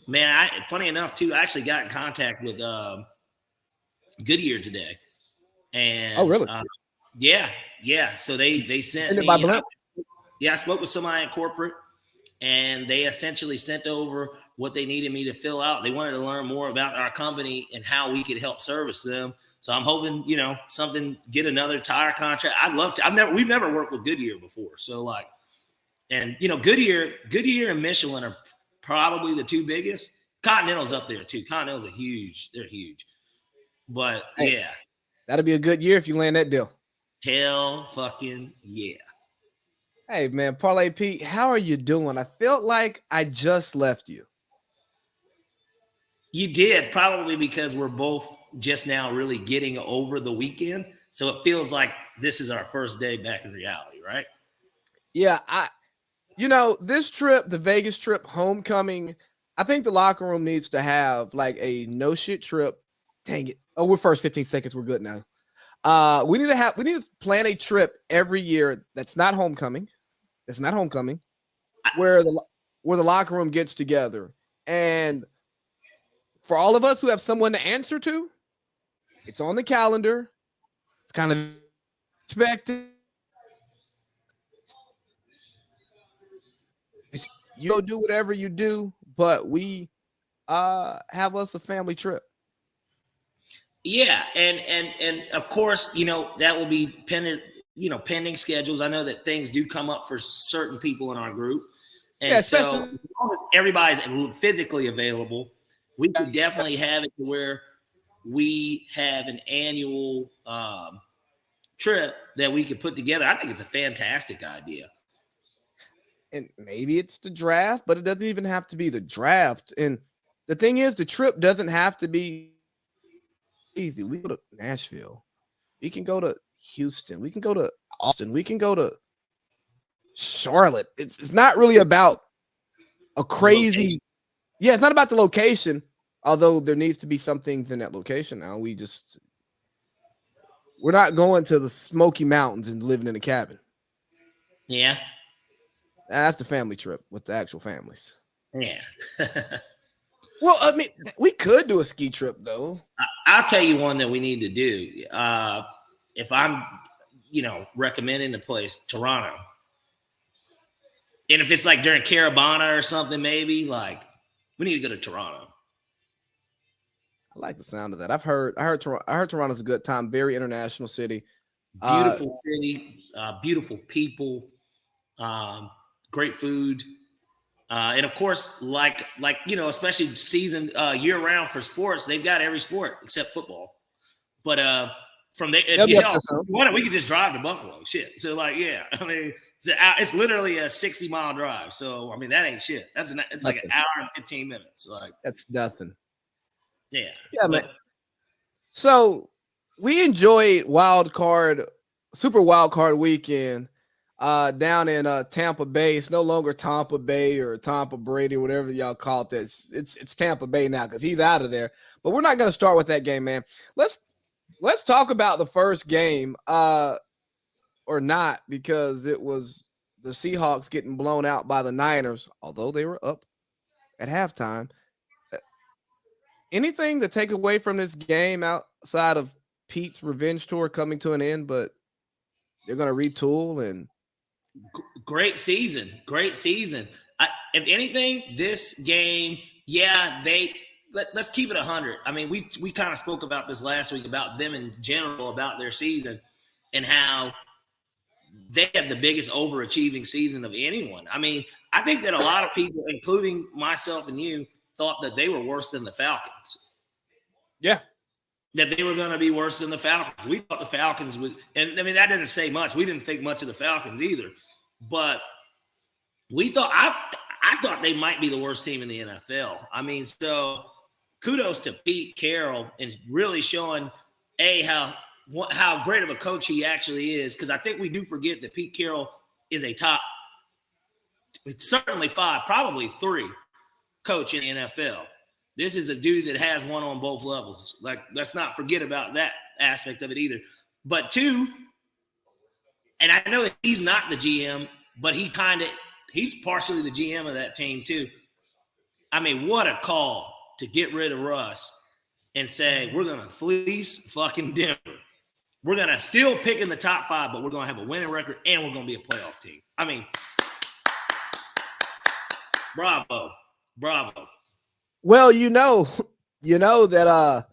Man, funny enough, too, I actually got in contact with Goodyear today. And really? Yeah. So they sent Send it by me. Blimp? I spoke with somebody in corporate, and they essentially sent over what they needed me to fill out. They wanted to learn more about our company and how we could help service them. So I'm hoping, get another tire contract. I'd love to. We've never worked with Goodyear before. So like, and Goodyear and Michelin are probably the two biggest. Continental's up there too. Continental's they're huge. But yeah. That'll be a good year if you land that deal. Hell fucking yeah. Hey man, Parlay Pete, how are you doing? I felt like I just left you. You did, probably because we're both just now really getting over the weekend. So it feels like this is our first day back in reality, right? Yeah, this trip, the Vegas trip, homecoming, I think the locker room needs to have like a no shit trip. Dang it. Oh, we're first 15 seconds. We're good now. We need to plan a trip every year that's not homecoming. Where the locker room gets together. And for all of us who have someone to answer to, it's on the calendar. It's kind of expected. You go do whatever you do, but we have us a family trip. Yeah, and of course, that will be pending schedules. I know that things do come up for certain people in our group. And so as long as everybody's physically available, we could definitely have it to where we have an annual trip that we could put together. I think it's a fantastic idea. And maybe it's the draft, but it doesn't even have to be the draft. And the thing is, the trip doesn't have to be easy. We go to Nashville. We can go to Houston. We can go to Austin. We can go to Charlotte. It's not really about a crazy. Yeah, it's not about the location, although there needs to be some things in that location now. We're not going to the Smoky Mountains and living in a cabin. Yeah. That's the family trip with the actual families. Yeah. Well, I mean, we could do a ski trip, though. I'll tell you one that we need to do. If I'm, recommending a place, Toronto. And if it's like during Caravana or something, maybe, like, we need to go to Toronto. I like the sound of that. I heard Toronto's a good time. Very international city. Beautiful city, beautiful people, great food. And of course, like especially season year round for sports, they've got every sport except football. But from there, we could just drive to Buffalo. Shit. So yeah, I mean, it's literally a 60-mile drive. So I mean, that ain't shit. It's like an hour and 15 minutes. Like that's nothing. Yeah. Yeah, man. So we enjoyed Super Wildcard Weekend. Down in Tampa Bay. It's no longer Tampa Bay or Tampa Brady, whatever y'all call it. It's Tampa Bay now because he's out of there. But we're not going to start with that game, man. Let's talk about the first game, or not, because it was the Seahawks getting blown out by the Niners, although they were up at halftime. Anything to take away from this game outside of Pete's revenge tour coming to an end, but they're going to retool and. Great season. If anything, this game, let's keep it 100. I mean, we kind of spoke about this last week about them in general, about their season and how they have the biggest overachieving season of anyone. I mean, I think that a lot of people, including myself and you, thought that they were worse than the Falcons. Yeah. That they were going to be worse than the Falcons. We thought the Falcons would, and I mean, that didn't say much. We didn't think much of the Falcons either. But we thought, I thought they might be the worst team in the NFL. I mean, so kudos to Pete Carroll and really showing, how great of a coach he actually is. Because I think we do forget that Pete Carroll is a top, certainly 5, probably 3 coach in the NFL. This is a dude that has one on both levels. Like, let's not forget about that aspect of it either. But 2, and I know that he's not the GM, but he's partially the GM of that team too. I mean, what a call to get rid of Russ and say, we're going to fleece fucking Denver. We're going to still pick in the top 5, but we're going to have a winning record and we're going to be a playoff team. I mean, bravo. Well, you know that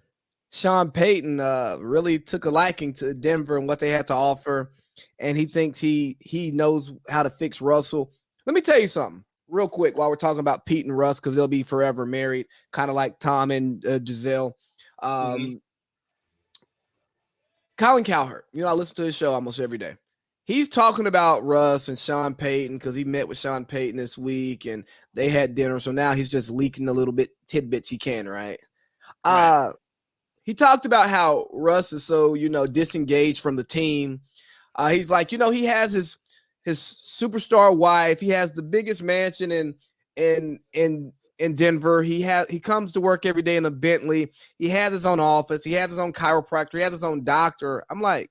Sean Payton really took a liking to Denver and what they had to offer, and he thinks he knows how to fix Russell. Let me tell you something real quick while we're talking about Pete and Russ, because they'll be forever married, kind of like Tom and Giselle. Colin Cowherd, I listen to his show almost every day. He's talking about Russ and Sean Payton because he met with Sean Payton this week and they had dinner. So now he's just leaking a little bit tidbits he can, right? He talked about how Russ is so, disengaged from the team. He's like, he has his superstar wife. He has the biggest mansion in Denver. He comes to work every day in a Bentley. He has his own office. He has his own chiropractor. He has his own doctor. I'm like,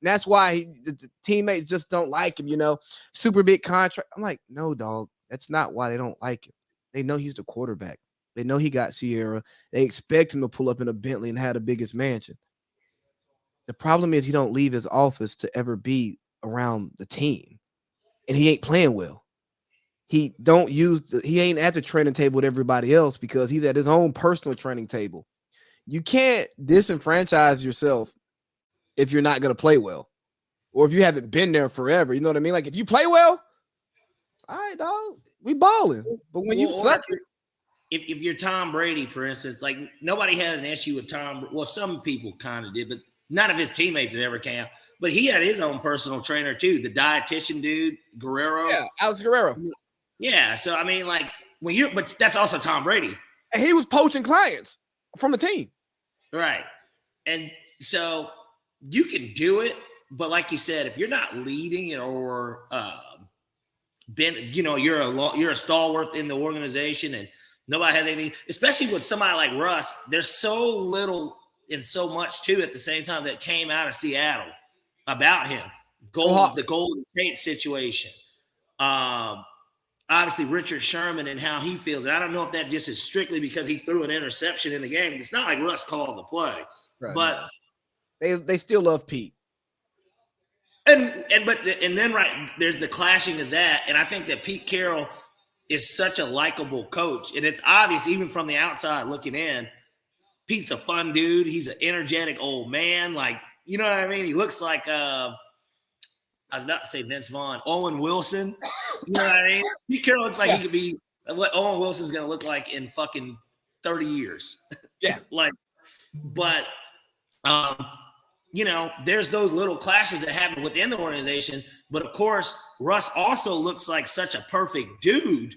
that's why the teammates just don't like him, super big contract. I'm like, no, dog, that's not why they don't like him. They know he's the quarterback. They know he got Sierra. They expect him to pull up in a Bentley and have the biggest mansion. The problem is he don't leave his office to ever be around the team, and he ain't playing well. He ain't at the training table with everybody else because he's at his own personal training table. You can't disenfranchise yourself if you're not going to play well, or if you haven't been there forever. You know what I mean? Like, if you play well, all right, dog, we balling. But when you suck it, if you're Tom Brady, for instance, like, nobody had an issue with Tom. Well, some people kind of did, but none of his teammates had ever came. But he had his own personal trainer too, the dietitian dude, Guerrero. Yeah, Alex Guerrero. Yeah, so I mean, like, but that's also Tom Brady. And he was poaching clients from the team. Right. And so you can do it, but like you said, if you're not leading or you're a stalwart in the organization and nobody has anything, especially with somebody like Russ, there's so little and so much too at the same time that came out of Seattle about him. The Golden State situation. Obviously Richard Sherman and how he feels. And I don't know if that just is strictly because he threw an interception in the game. It's not like Russ called the play, right, but they still love Pete. And then there's the clashing of that. And I think that Pete Carroll is such a likable coach. And it's obvious even from the outside looking in, Pete's a fun dude. He's an energetic old man. Like, you know what I mean? He looks like I was about to say Vince Vaughn, Owen Wilson. You know what I mean? Pete Carroll looks like he could be what Owen Wilson's going to look like in fucking 30 years. Yeah. But there's those little clashes that happen within the organization. But of course, Russ also looks like such a perfect dude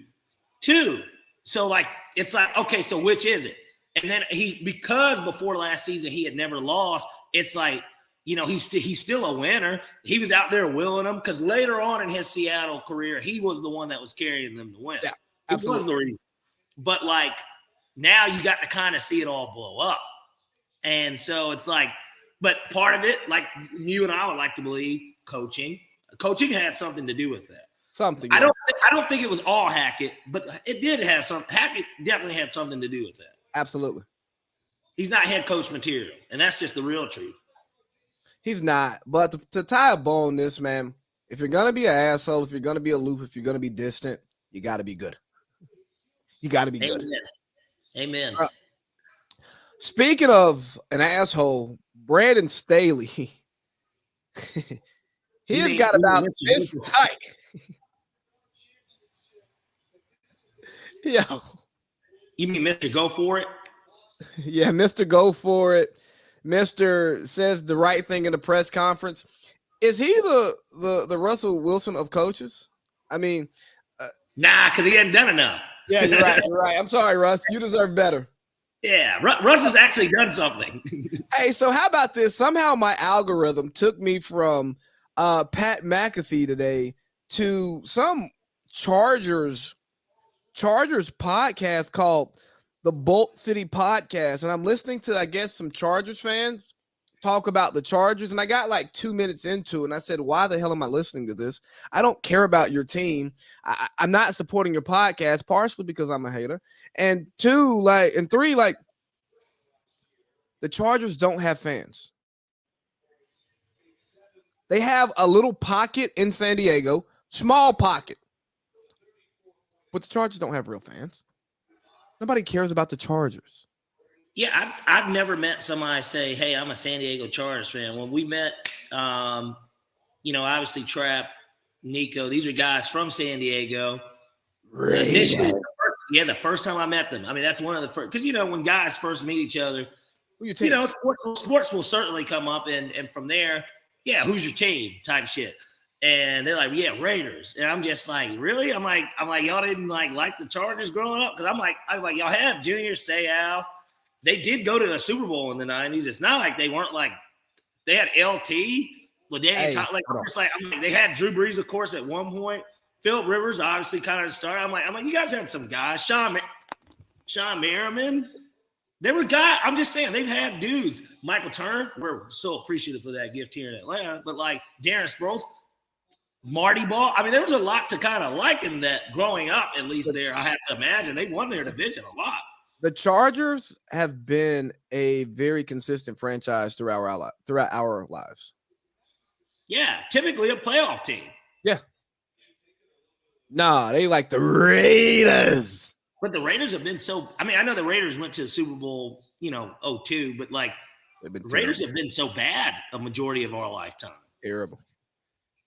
too. So it's like, okay, so which is it? And then because before last season he had never lost, it's like, he's still a winner. He was out there willing them because later on in his Seattle career, he was the one that was carrying them to win. Yeah, absolutely. It was the reason. But now you got to kind of see it all blow up. And so it's like, but part of it, like you and I would like to believe, coaching had something to do with that. Something. I don't think it was all Hackett, but it did have some. Hackett definitely had something to do with that. Absolutely. He's not head coach material, and that's just the real truth. He's not. But to tie a bow on this, man, if you're going to be an asshole, if you're going to be aloof, if you're going to be distant, you got to be good. You got to be good. Amen. Speaking of an asshole, Brandon Staley, he has got about this tight. Yo. You mean Mr. Go For It? Yeah, Mr. Go For It. Mr. says the right thing in the press conference. Is he the Russell Wilson of coaches? I mean, nah, because he hadn't done enough. Yeah, you're right. You're right. I'm sorry, Russ. You deserve better. Yeah, Russ has actually done something. Hey, so how about this? Somehow my algorithm took me from Pat McAfee today to some Chargers podcast called the Bolt City Podcast, and I'm listening to, I guess, some Chargers fans talk about the Chargers, and I got like 2 minutes into it, and I said, why the hell am I listening to this? I don't care about your team. I'm not supporting your podcast, partially because I'm a hater, and three, like, the Chargers don't have fans. They have a little pocket in San Diego, small pocket, but the Chargers don't have real fans. Nobody cares about the Chargers. Yeah, I've never met somebody say, "Hey, I'm a San Diego Chargers fan." When we met, obviously Trap, Nico, these are guys from San Diego. Initially, the first time I met them. I mean, that's one of the first, because when guys first meet each other, sports will certainly come up, and from there, yeah, who's your team type shit. And they're like, yeah, Raiders. And I'm just like, really? I'm like, y'all didn't like the Chargers growing up? Because I'm like, y'all had Junior Seau. They did go to the Super Bowl in the 90s. It's not like they weren't like, they had LT, they had Drew Brees, of course, at one point. Phillip Rivers obviously kind of started. I'm like, you guys had some guys. Sean Merriman. They were guys. I'm just saying, they've had dudes. Michael Turner, we're so appreciative for that gift here in Atlanta. But like Darren Sproles, Marty Ball. I mean, there was a lot to kind of like in that growing up, at least there. I have to imagine they won their division a lot. The Chargers have been a very consistent franchise throughout our lives. Yeah, typically a playoff team. Yeah. Nah, they like the Raiders. But the Raiders have been so – I mean, I know the Raiders went to the Super Bowl, 02, but like the Raiders have been so bad a majority of our lifetime. Terrible.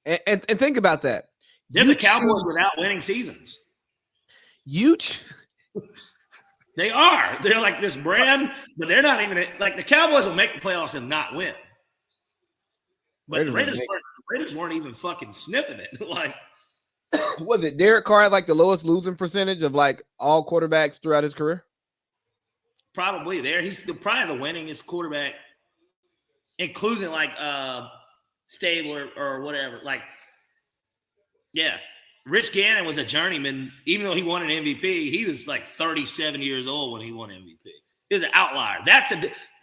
And think about that. They're the Cowboys without winning seasons. They are. They're like this brand, but they're not even like the Cowboys will make the playoffs and not win. But the Raiders weren't even fucking sniffing it. Like, was it Derek Carr had like the lowest losing percentage of like all quarterbacks throughout his career? Probably there. He's probably the winningest quarterback, including like Stabler or whatever. Like, yeah. Rich Gannon was a journeyman. Even though he won an MVP, he was like 37 years old when he won MVP. He was an outlier.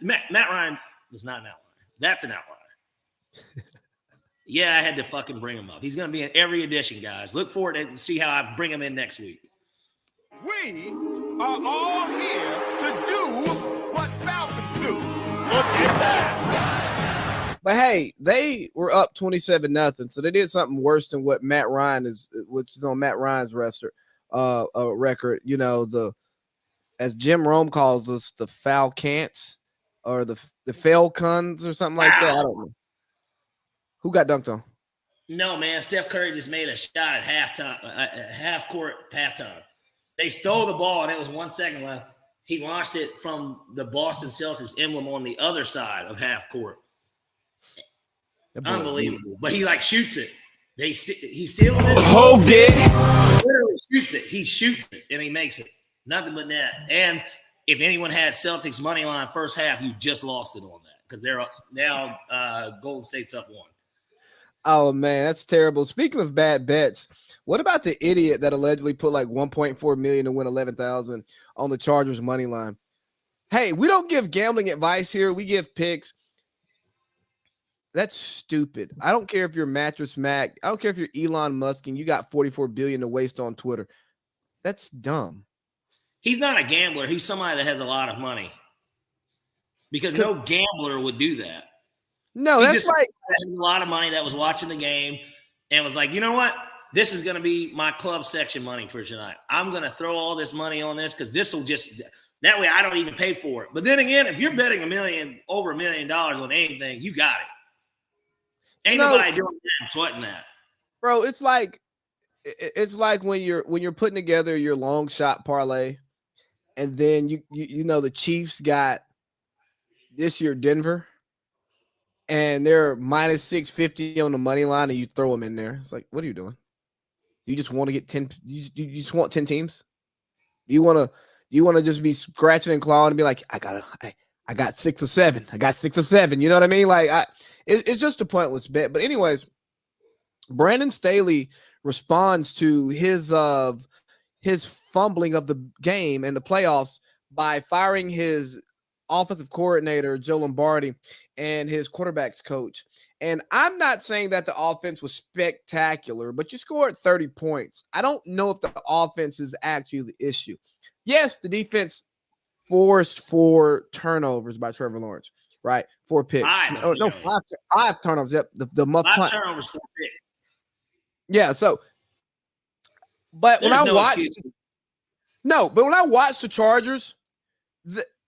Matt Ryan was not an outlier. That's an outlier. Yeah, I had to fucking bring him up. He's going to be in every edition, guys. Look forward to see how I bring him in next week. We are all here to do what Falcons do. Look at that. But hey, they were up 27-0, so they did something worse than what Matt Ryan which is on Matt Ryan's record. As Jim Rome calls us, the Falcons or the Falcons or something like that. I don't know. Who got dunked on? No, man. Steph Curry just made a shot at halftime, half court halftime. They stole the ball, and it was 1 second left. He launched it from the Boston Celtics emblem on the other side of half court. Unbelievable. But he shoots it. He steals it. Hold it. He literally shoots it. He shoots it, and he makes it. Nothing but net. And if anyone had Celtics money line first half, you just lost it on that because they're up now. Golden State's up 1. Oh, man, that's terrible. Speaking of bad bets, what about the idiot that allegedly put like $1.4 million to win $11,000 on the Chargers money line? Hey, we don't give gambling advice here. We give picks. That's stupid. I don't care if you're Mattress Mac. I don't care if you're Elon Musk and you got $44 billion to waste on Twitter. That's dumb. He's not a gambler. He's somebody that has a lot of money. Because no gambler would do that. No, he that's like has a lot of money that was watching the game and was like, you know what? This is going to be my club section money for tonight. I'm going to throw all this money on this because this will just – that way I don't even pay for it. But then again, if you're betting over $1 million on anything, you got it. Ain't nobody doing that and sweating that. Bro, it's like when you're putting together your long shot parlay and then you know the Chiefs got this year Denver and they're minus 650 on the money line and you throw them in there. It's like, what are you doing? You just want to get 10 you just want 10 teams? You want to just be scratching and clawing and be like, I got 6 or 7. I got 6 or 7. You know what I mean? Like it's just a pointless bet. But anyways, Brandon Staley responds to his fumbling of the game and the playoffs by firing his offensive coordinator, Joe Lombardi, and his quarterbacks coach. And I'm not saying that the offense was spectacular, but you scored 30 points. I don't know if the offense is actually the issue. Yes, the defense forced 4 turnovers by Trevor Lawrence, right? 4 picks. Five turnovers. Yep, the muff punt. 5 turnovers, 4 picks. Yeah, so, but when I watched the Chargers,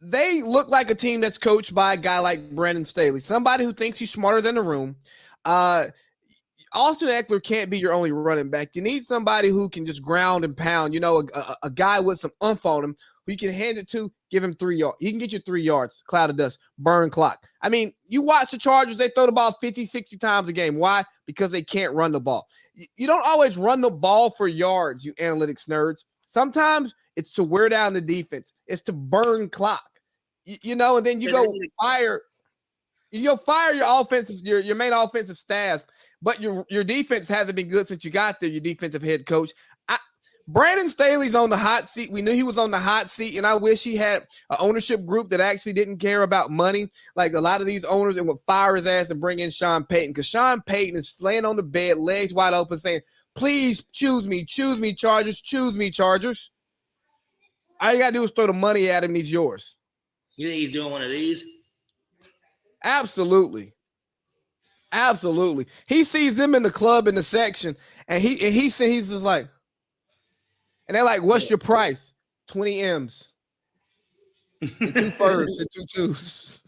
they look like a team that's coached by a guy like Brandon Staley, somebody who thinks he's smarter than the room. Austin Eckler can't be your only running back. You need somebody who can just ground and pound, a guy with some oomph on him who you can hand it to, give him 3 yards. He can get you 3 yards, cloud of dust, burn clock. I mean, you watch the Chargers, they throw the ball 50, 60 times a game. Why? Because they can't run the ball. You don't always run the ball for yards, you analytics nerds. Sometimes it's to wear down the defense. It's to burn clock, and then you go fire. Fire your offensive, your main offensive staff, but your defense hasn't been good since you got there. Your defensive head coach, Brandon Staley's on the hot seat. We knew he was on the hot seat, and I wish he had an ownership group that actually didn't care about money, like a lot of these owners, and would fire his ass and bring in Sean Payton, because Sean Payton is laying on the bed, legs wide open, saying, "Please choose me, Chargers, choose me, Chargers." All you gotta do is throw the money at him, and he's yours. You think he's doing one of these? Absolutely. He sees them in the club in the section, and he's just like, and they're like, "What's your price?" 20 M's, and 2 firsts and 2 twos.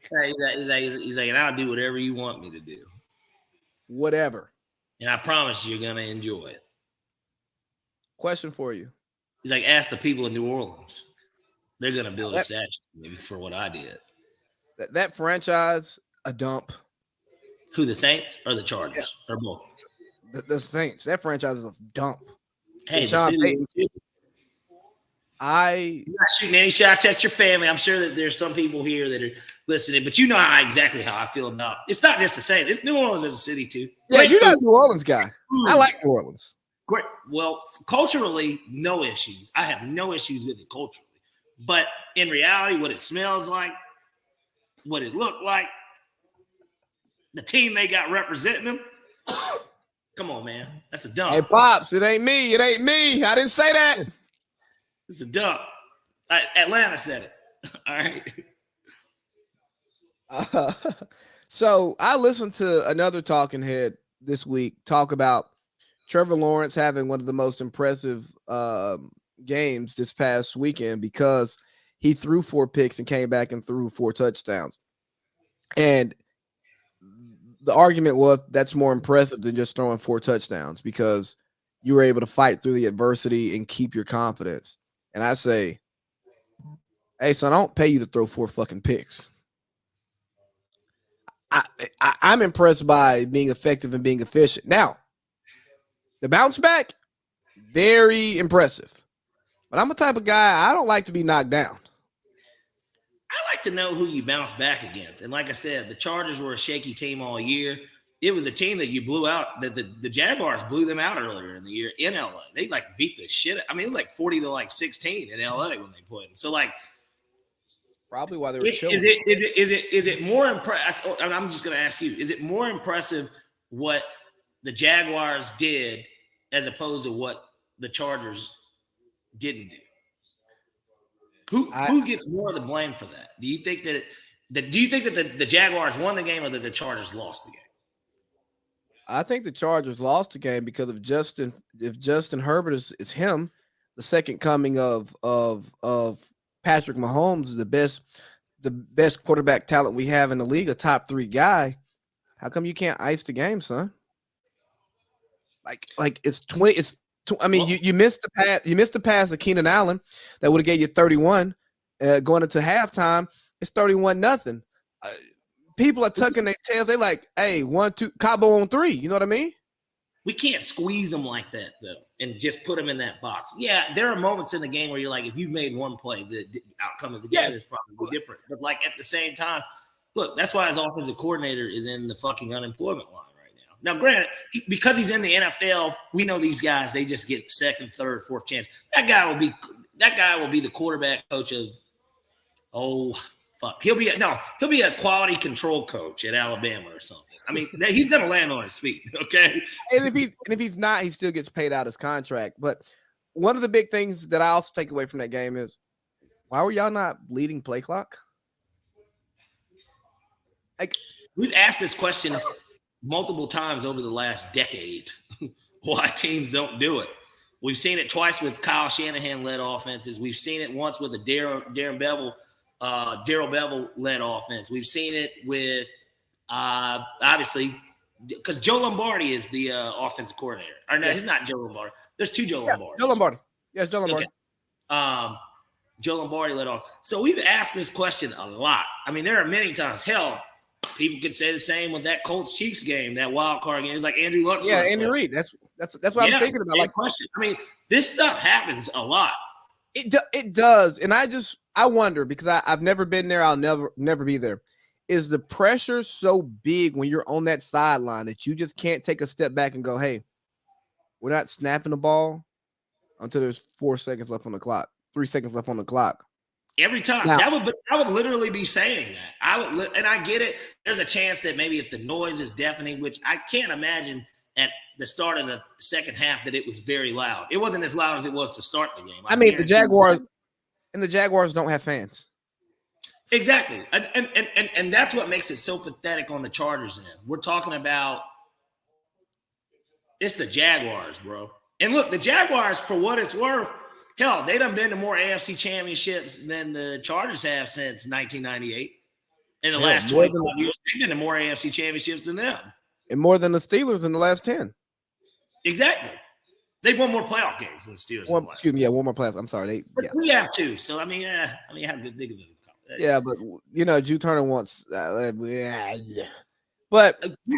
He's like, and I'll do whatever you want me to do. Whatever. And I promise you're gonna enjoy it. Question for you. He's like, ask the people in New Orleans. They're gonna build a statue maybe for what I did. That franchise, a dump. Who, the Saints or the Chargers? Or both? The Saints. That franchise is a dump. Hey, Sean Payton, you're not shooting any shots at your family. I'm sure that there's some people here that are listening, but you know exactly how I feel about it. It's not just the Saints. It's New Orleans as a city too. Yeah, you're not a New Orleans guy. I like New Orleans. Great. Well, culturally, no issues. I have no issues with it culturally. But in reality, what it smells like, what it looked like, the team they got representing them. Come on, man. That's a dump. Hey, Pops, it ain't me. I didn't say that. It's a dump. Atlanta said it. All right. So I listened to another talking head this week talk about Trevor Lawrence having one of the most impressive games this past weekend because he threw 4 picks and came back and threw 4 touchdowns. And the argument was that's more impressive than just throwing 4 touchdowns because you were able to fight through the adversity and keep your confidence. And I say, hey, son, I don't pay you to throw 4 fucking picks. I'm impressed by being effective and being efficient. Now, the bounce back, very impressive. But I'm a type of guy, I don't like to be knocked down. I like to know who you bounce back against. And like I said, the Chargers were a shaky team all year. It was a team that you blew out. The Jaguars blew them out earlier in the year in LA. They beat the shit. I mean, it was 40 to 16 in LA when they played them. So probably why they were is it more impressive? I'm just going to ask you, is it more impressive what the Jaguars did as opposed to what the Chargers didn't do? Who gets more of the blame for that? Do you think that the Jaguars won the game or that the Chargers lost the game? I think the Chargers lost the game because if Justin Herbert is him, the second coming of Patrick Mahomes is the best quarterback talent we have in the league, a top 3 guy. How come you can't ice the game, son? Like it's 20. You missed the pass. You missed the pass of Keenan Allen that would have gave you 31 going into halftime. It's 31-0. People are tucking their tails. They like, hey, 1, 2, Cabo on 3. You know what I mean? We can't squeeze them like that though, and just put them in that box. Yeah, there are moments in the game where you're like, if you made one play, the outcome of the game is probably different. But at the same time, look, that's why his offensive coordinator is in the fucking unemployment line. Now, granted, because he's in the NFL, we know these guys, they just get 2nd, 3rd, 4th chance. That guy will be the quarterback coach Oh, fuck. He'll be a quality control coach at Alabama or something. I mean, he's going to land on his feet, okay? And if he's not, he still gets paid out his contract. But one of the big things that I also take away from that game is, why were y'all not bleeding play clock? Like, we've asked this question multiple times over the last decade. Why teams don't do it? We've seen it twice with Kyle Shanahan-led offenses. We've seen it once with a Darrell Bevel led offense. We've seen it with obviously because Joe Lombardi is the offensive coordinator. Or no, he's not Joe Lombardi. There's two Joe Lombardis. Joe Lombardi. Yes, Joe Lombardi. Okay. Joe Lombardi led off. So we've asked this question a lot. I mean, there are many times. Hell, people could say the same with that Colts Chiefs game, that wild card game. It's like Andrew Luck. Yeah, Andy Reid. That's what I'm thinking about. Like, question. I mean, this stuff happens a lot. It does, and I wonder, because I've never been there. I'll never be there. Is the pressure so big when you're on that sideline that you just can't take a step back and go, "Hey, we're not snapping the ball until there's 4 seconds left on the clock, 3 seconds left on the clock." Every time. Now, I would literally be saying that. And I get it. There's a chance that maybe if the noise is deafening, which I can't imagine at the start of the second half that it was very loud. It wasn't as loud as it was to start the game. I mean, the Jaguars don't have fans. Exactly. And that's what makes it so pathetic on the Chargers end. We're talking about it's the Jaguars, bro. And look, the Jaguars, for what it's worth, hell, they done been to more AFC championships than the Chargers have since 1998. In the last 25 years, they've been to more AFC championships than them. And more than the Steelers in the last 10. Exactly. They've won more playoff games than the Steelers. One more playoff. I'm sorry. We have two. So, I mean, how big of a yeah, but, Drew Turner wants but we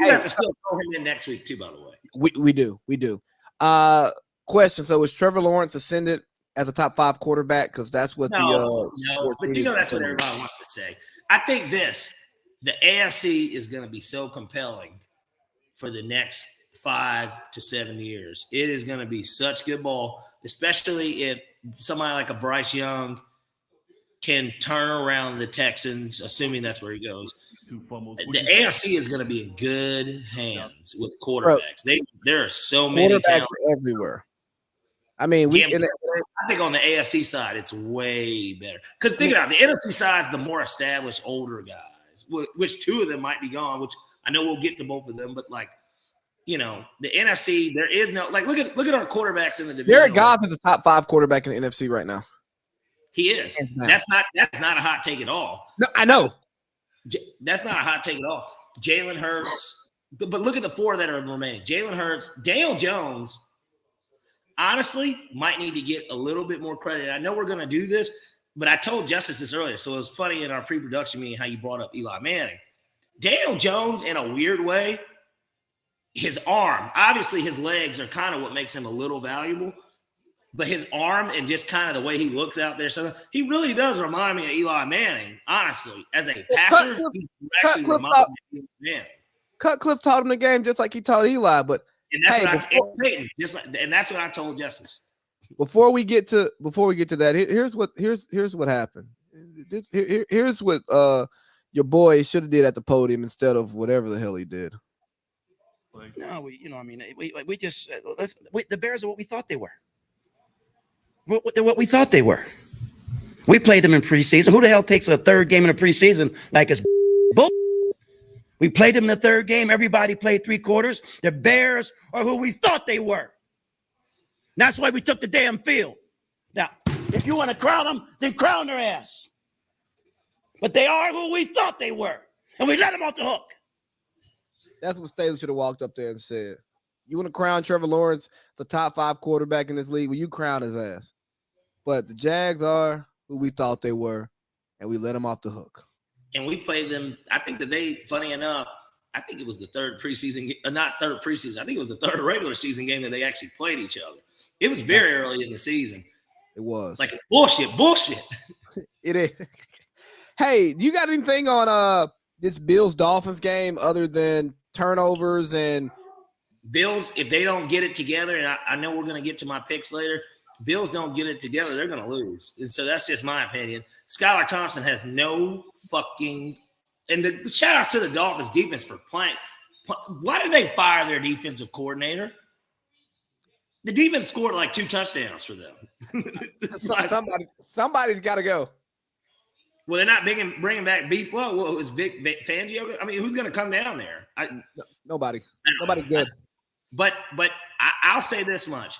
have to still throw him in next week, too, by the way. We do. Question. So, is Trevor Lawrence ascended as a top 5 quarterback? Because that's what sports but media that's what everybody wants to say. I think the AFC is going to be so compelling for the next 5 to 7 years. It is going to be such good ball, especially if somebody like a Bryce Young can turn around the Texans, assuming that's where he goes. The AFC is going to be in good hands with quarterbacks. There are so many quarterbacks everywhere. I mean, I think on the AFC side, it's way better. Because think about it, the NFC side is the more established, older guys, which 2 of them might be gone, which I know we'll get to both of them. But, like, the NFC, there is no – like, look at our quarterbacks in the division. Jared Goff is a top 5 quarterback in the NFC right now. He is. That's not a hot take at all. No, I know. That's not a hot take at all. Jalen Hurts. But look at the 4 that are remaining. Jalen Hurts, Daniel Jones – honestly, might need to get a little bit more credit. I know we're going to do this, but I told Justice this earlier, so it was funny in our pre-production meeting how you brought up Eli Manning. Daniel Jones, in a weird way, his arm, obviously his legs are kind of what makes him a little valuable, but his arm and just kind of the way he looks out there, so he really does remind me of Eli Manning, honestly. As a passer, he actually reminds me of Eli Manning. Cutcliffe taught him the game just like he taught Eli, but and that's what I told Justice. Before we get to that, here's what happened. Here's what your boy should have did at the podium instead of whatever the hell he did. No, we just the Bears are what we thought they were. What we thought they were. We played them in preseason. Who the hell takes a third game in the preseason like it's bull? We played them in the third game. Everybody played 3 quarters. The Bears are who we thought they were. That's why we took the damn field. Now, if you want to crown them, then crown their ass. But they are who we thought they were. And we let them off the hook. That's what Staley should have walked up there and said. You want to crown Trevor Lawrence the top 5 quarterback in this league? Well, you crown his ass. But the Jags are who we thought they were, and we let them off the hook. And we played them. I think that funny enough, I think it was the third preseason, not third preseason. I think it was the third regular season game that they actually played each other. It was very early in the season. It was. Like, it's bullshit. It is. Hey, do you got anything on this Bills-Dolphins game other than turnovers and Bills? If they don't get it together, and I know we're going to get to my picks later, Bills don't get it together, they're going to lose. And so that's just my opinion. Skylar Thompson has no fucking – and the shout outs to the Dolphins defense for playing. Why did they fire their defensive coordinator? The defense scored like 2 touchdowns for them. Somebody's got to go. Well, they're not bringing back B-Flow. What was Vic Fangio? I mean, who's going to come down there? Nobody. Nobody good. But I'll say this much.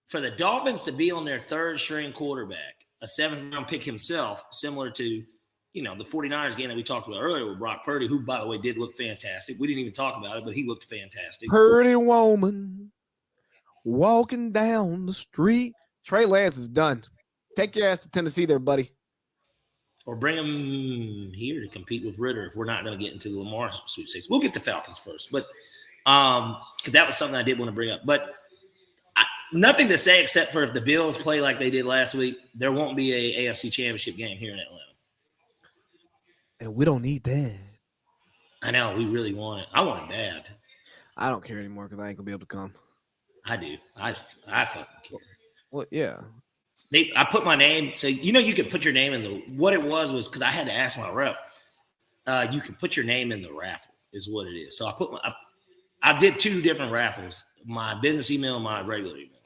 For the Dolphins to be on their third-string quarterback, a 7th-round pick himself, similar to, the 49ers game that we talked about earlier with Brock Purdy, who, by the way, did look fantastic. We didn't even talk about it, but he looked fantastic. Purdy woman walking down the street. Trey Lance is done. Take your ass to Tennessee there, buddy. Or bring him here to compete with Ritter if we're not going to get into the Lamar Sweet 6. We'll get to Falcons first. But because that was something I did want to bring up. But nothing to say except for if the Bills play like they did last week, there won't be a AFC Championship game here in Atlanta. And we don't need that. I know. We really want it. I want it bad. I don't care anymore because I ain't going to be able to come. I do. I fucking care. Well, yeah. I put my name. So, you could put your name in the – what it was because I had to ask my rep. You can put your name in the raffle is what it is. So, I did 2 different raffles, my business email and my regular email.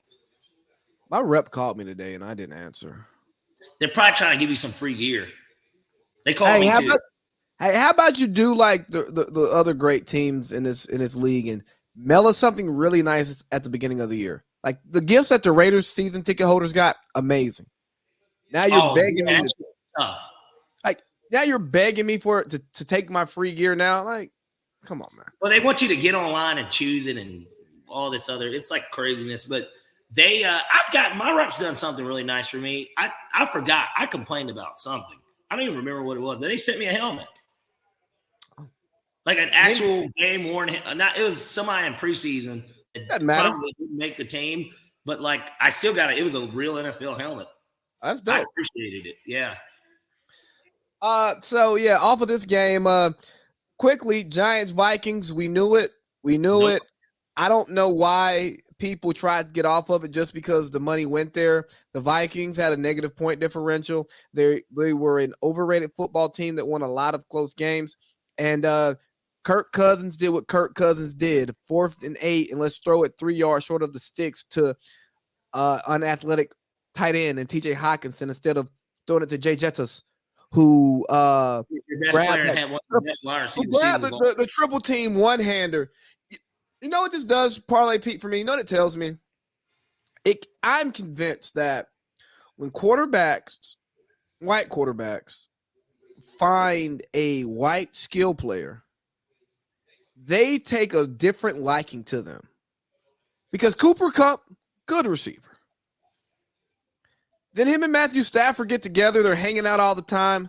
My rep called me today, and I didn't answer. They're probably trying to give you some free gear. They called me too. How about you do like the other great teams in this league and mail us something really nice at the beginning of the year? Like the gifts that the Raiders season ticket holders got, amazing. Now you're begging me. Tough. Like now you're begging me for it to take my free gear now. Like, come on, man. Well, they want you to get online and choose it and all this other. It's like craziness, but they. I've got my reps done something really nice for me. I forgot. I complained about something. I don't even remember what it was, but they sent me a helmet. Like an actual game worn. It was somebody in preseason. It doesn't matter. Probably didn't make the team, but like I still got it. It was a real NFL helmet. That's dope. I appreciated it. Yeah. So yeah, off of this game, quickly, Giants Vikings. We knew it. It. I don't know why people tried to get off of it just because the money went there. The Vikings had a negative point differential. They were an overrated football team that won a lot of close games. And Kirk Cousins did what Kirk Cousins did, 4th and 8, and let's throw it 3 yards short of the sticks to unathletic tight end and TJ Hawkinson instead of throwing it to Jay Jettas, who grabbed the triple team one-hander. You know what this does, Parlay Pete, for me? You know what it tells me? I'm convinced that when white quarterbacks, find a white skill player, they take a different liking to them. Because Cooper Kupp, good receiver. Then him and Matthew Stafford get together. They're hanging out all the time.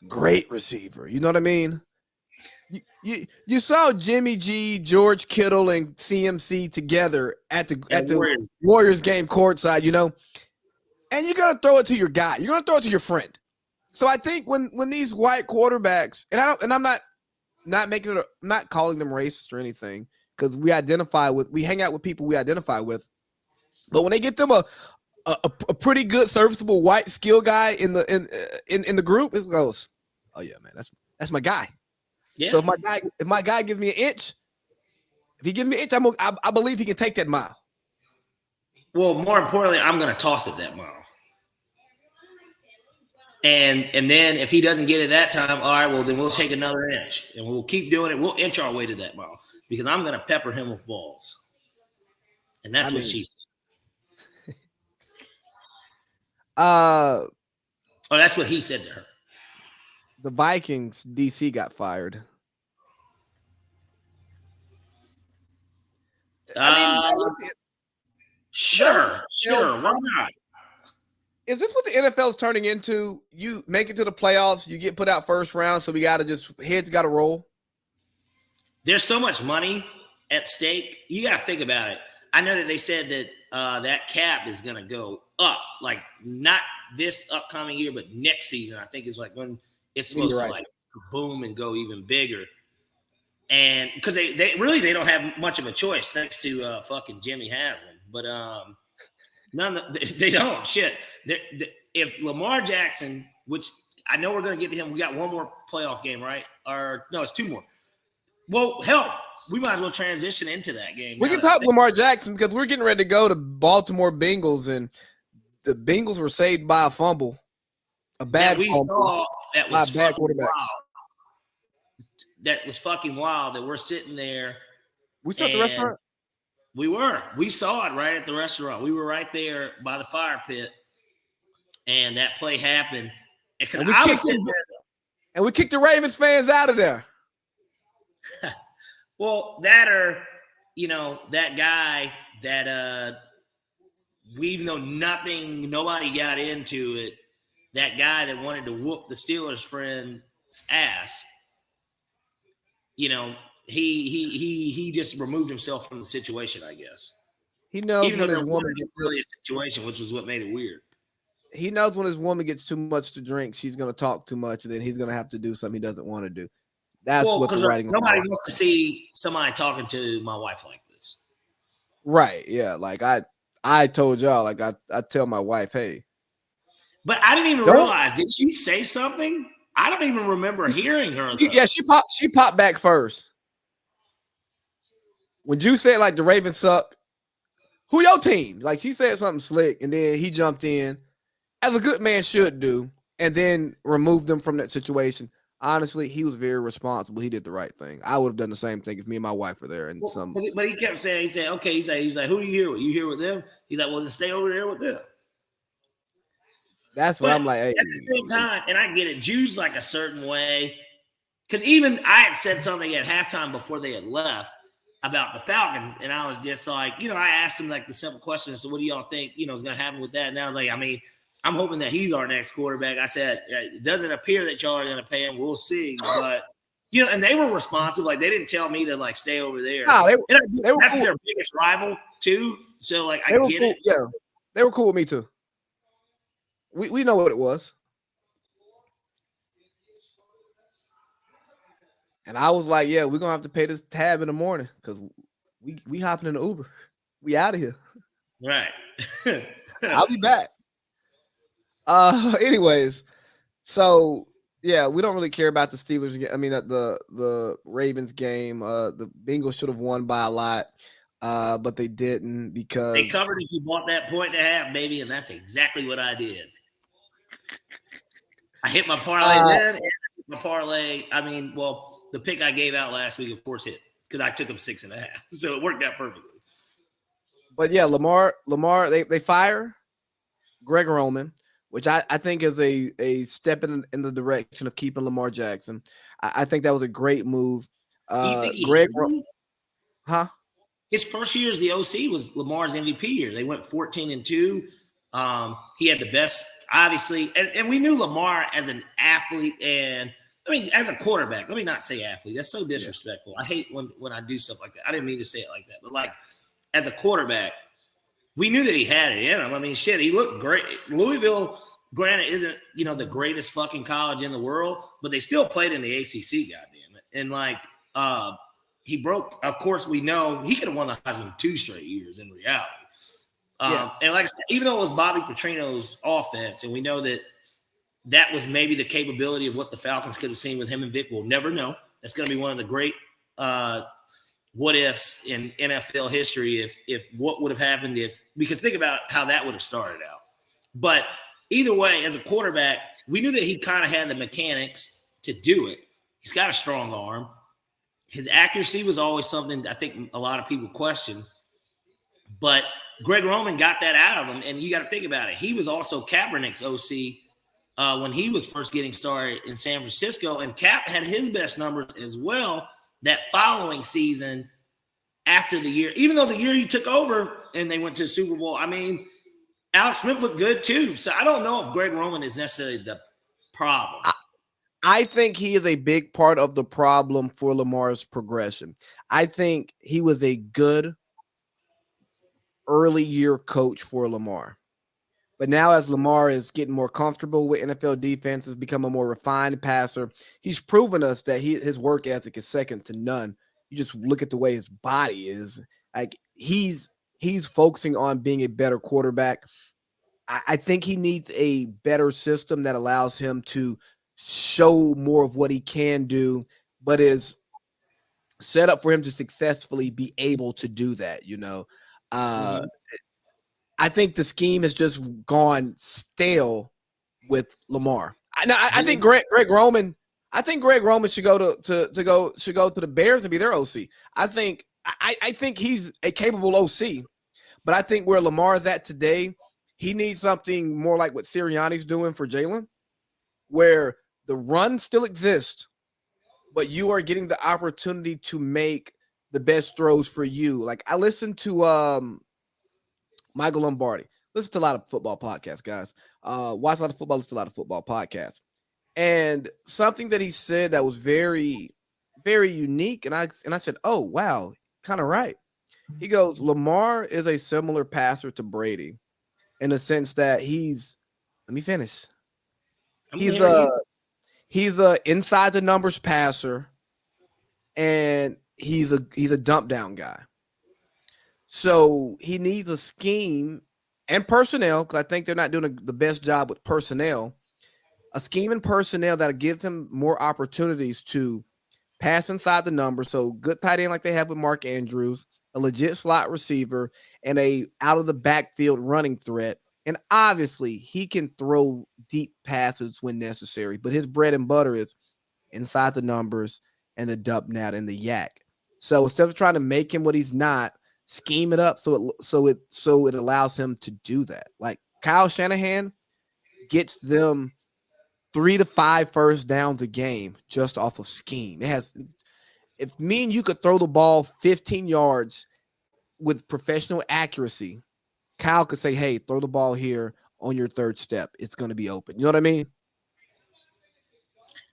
Great receiver. You know what I mean? You saw Jimmy G, George Kittle, and CMC together at the Warriors game courtside, and you're going to throw it to your guy. You're going to throw it to your friend. So I think when these white quarterbacks, and I'm not calling them racist or anything, because we hang out with people we identify with. But when they get them a pretty good serviceable white skill guy in the group, it goes, oh yeah, man, that's my guy. Yeah. So if my guy gives me an inch, I believe he can take that mile. Well, more importantly, I'm going to toss it that mile. And then if he doesn't get it that time, all right, well, then we'll take another inch. And we'll keep doing it. We'll inch our way to that mile because I'm going to pepper him with balls. And that's what she said. That's what he said to her. The Vikings, DC got fired. Sure. Why not? Is this what the NFL is turning into? You make it to the playoffs, you get put out first round, so we got to heads got to roll. There's so much money at stake. You got to think about it. I know that they said that that cap is going to go up, like not this upcoming year, but next season. I think is like when it's supposed to like boom and go even bigger. And because they don't have much of a choice thanks to fucking Jimmy Haslam. But They don't. Shit. If Lamar Jackson, which I know we're going to get to him, we got one more playoff game, right? Or no, it's two more. Well, hell, we might as well transition into that game. We can talk Lamar Jackson because we're getting ready to go to Baltimore Bengals, and the Bengals were saved by a fumble. A bad fumble. Saw that was bad quarterback. Wild. That was fucking wild that we're sitting there. We saw at the restaurant? We were. We saw it right at the restaurant. We were right there by the fire pit, and that play happened. And we kicked the Ravens fans out of there. Well, that guy that even though nobody got into it, that guy that wanted to whoop the Steelers friend's ass, he just removed himself from the situation, I guess. He knows even when though his woman gets really a situation, which was what made it weird. He knows when his woman gets too much to drink, she's going to talk too much, and then he's going to have to do something he doesn't want to do. That's what the writing. Nobody wants to see somebody talking to my wife like this. Right? Yeah. Like I told y'all, like I tell my wife, hey. But I didn't even realize. Did she say something? I don't even remember hearing her. Yeah, she popped back first. When you said like the Ravens suck, who your team? Like she said something slick, and then he jumped in, as a good man should do, and then removed them from that situation. Honestly, he was very responsible. He did the right thing. I would have done the same thing if me and my wife were there. And but he kept saying, okay, he's like, who do you here with? You here with them? He's like, well, then stay over there with them. That's what I'm like. Hey, at the same time, and I get it, Jude's like a certain way. Because even I had said something at halftime before they had left about the Falcons, and I was just like, I asked him like the simple question. So what do y'all think, is going to happen with that? And I was like, I'm hoping that he's our next quarterback. I said, it doesn't appear that y'all are going to pay him. We'll see. But, and they were responsive. Like, they didn't tell me to, like, stay over there. No, that's cool. Their biggest rival, too. So, like, I get it. Yeah, they were cool with me, too. We know what it was. And I was like, yeah, we're going to have to pay this tab in the morning because we hopping in the Uber. We out of here. Right. I'll be back. Anyways, so yeah, we don't really care about the Steelers. I mean, the Ravens game. The Bengals should have won by a lot, but they didn't because they covered if you bought that point and a half, baby, and that's exactly what I did. I hit my parlay then, and I hit my parlay. The pick I gave out last week, of course, hit because I took him 6.5, so it worked out perfectly. But yeah, Lamar, they fire Greg Roman, which I think is a step in the direction of keeping Lamar Jackson. I think that was a great move. His first year as the OC was Lamar's MVP year. They went 14-2. He had the best, obviously, and we knew Lamar as an athlete and as a quarterback. Let me not say athlete. That's so disrespectful. I hate when I do stuff like that. I didn't mean to say it like that, but like as a quarterback, we knew that he had it in him. He looked great. Louisville, granted, isn't, the greatest fucking college in the world, but they still played in the ACC, goddamn it. And, he broke, of course, we know he could have won the Heisman 2 straight years in reality. And like I said, even though it was Bobby Petrino's offense, and we know that was maybe the capability of what the Falcons could have seen with him and Vic, we'll never know. That's going to be one of the great what ifs in NFL history if what would have happened because think about how that would have started out. But either way, as a quarterback, we knew that he kind of had the mechanics to do it. He's got a strong arm. His accuracy was always something I think a lot of people question. But Greg Roman got that out of him, and you got to think about it. He was also Kaepernick's OC when he was first getting started in San Francisco, and Cap had his best numbers as well that following season after the year. Even though the year he took over and they went to the Super Bowl, Alex Smith looked good too. So I don't know if Greg Roman is necessarily the problem. I think he is a big part of the problem for Lamar's progression. I think he was a good early year coach for Lamar. But now as Lamar is getting more comfortable with NFL defenses, become a more refined passer, he's proven us that his work ethic is second to none. You just look at the way his body is. Like he's he's focusing on being a better quarterback. I think he needs a better system that allows him to show more of what he can do, but is set up for him to successfully be able to do that. I think the scheme has just gone stale with Lamar. I think Greg Roman. I think Greg Roman should go to the Bears and be their OC. I think he's a capable OC, but I think where Lamar is at today, he needs something more like what Sirianni's doing for Jalen, where the run still exists, but you are getting the opportunity to make the best throws for you. Like I listened to Michael Lombardi. Listen to a lot of football podcasts, guys. Watch a lot of football, listen to a lot of football podcasts. And something that he said that was very, very unique. And I said, oh, wow, kind of right. He goes, Lamar is a similar passer to Brady in the sense that let me finish. He's a inside the numbers passer, and he's a dump down guy. So he needs a scheme and personnel, because I think they're not doing the best job with personnel. A scheme and personnel that gives him more opportunities to pass inside the numbers. So good tight end like they have with Mark Andrews, a legit slot receiver, and a out of the backfield running threat. And obviously, he can throw deep passes when necessary, but his bread and butter is inside the numbers and the dump net and the yak. So instead of trying to make him what he's not, scheme it up so it allows him to do that. Like Kyle Shanahan gets them 3 to 5 first downs a game just off of scheme. If me and you could throw the ball 15 yards with professional accuracy, Kyle could say, hey, throw the ball here on your third step. It's going to be open. You know what I mean?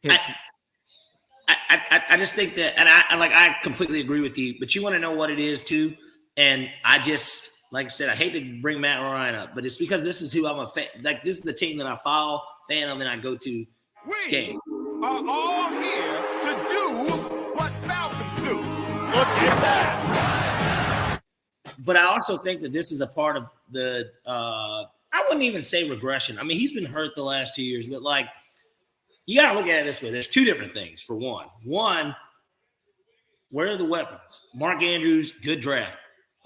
I just think that, and I completely agree with you, but you want to know what it is too. And I just, like I said, I hate to bring Matt Ryan up, but it's because this is who I'm a fan. Like this is the team that I follow, fan of, and I go to. We are all here to do what Falcons do. Look at that. But I also think that this is a part of the, I wouldn't even say regression. I mean, he's been hurt the last 2 years, but like, you got to look at it this way. There's two different things. For one, where are the weapons? Mark Andrews, good draft.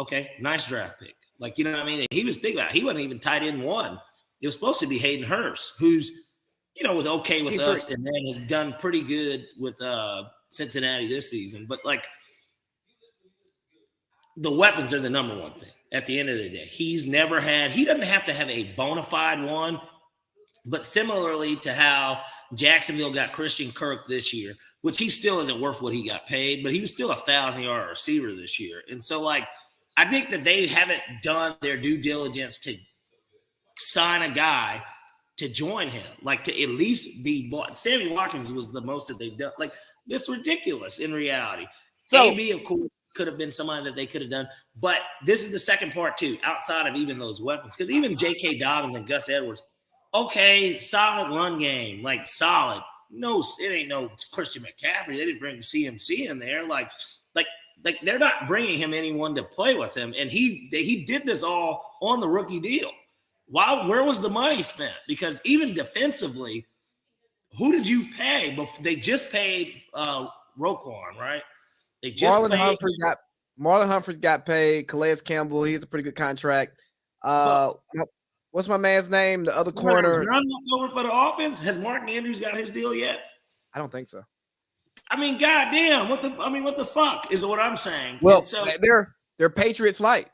Okay, nice draft pick. Like, you know what I mean? And he was big about it. He wasn't even tight end one. It was supposed to be Hayden Hurst, who's, was okay with us and then has done pretty good with Cincinnati this season. But, like, the weapons are the number one thing at the end of the day. He doesn't have to have a bona fide one, but similarly to how Jacksonville got Christian Kirk this year, which he still isn't worth what he got paid, but he was still a 1,000-yard receiver this year. And so, like, I think that they haven't done their due diligence to sign a guy to join him, like to at least be bought. Sammy Watkins was the most that they've done. Like, it's ridiculous in reality. So, AB, of course, could have been somebody that they could have done. But this is the second part, too, outside of even those weapons. Because even J.K. Dobbins and Gus Edwards, okay, solid run game, like solid. No, it ain't no Christian McCaffrey. They didn't bring CMC in there. Like they're not bringing him anyone to play with him. And he did this all on the rookie deal. Where was the money spent? Because even defensively, who did you pay? They just paid Roquan, right? They just Marlon Humphrey got paid. Calais Campbell, he's a pretty good contract. What's my man's name? The other corner. Over for the offense. Has Mark Andrews got his deal yet? I don't think so. I mean, goddamn, what the fuck is what I'm saying? Well, they're Patriots light.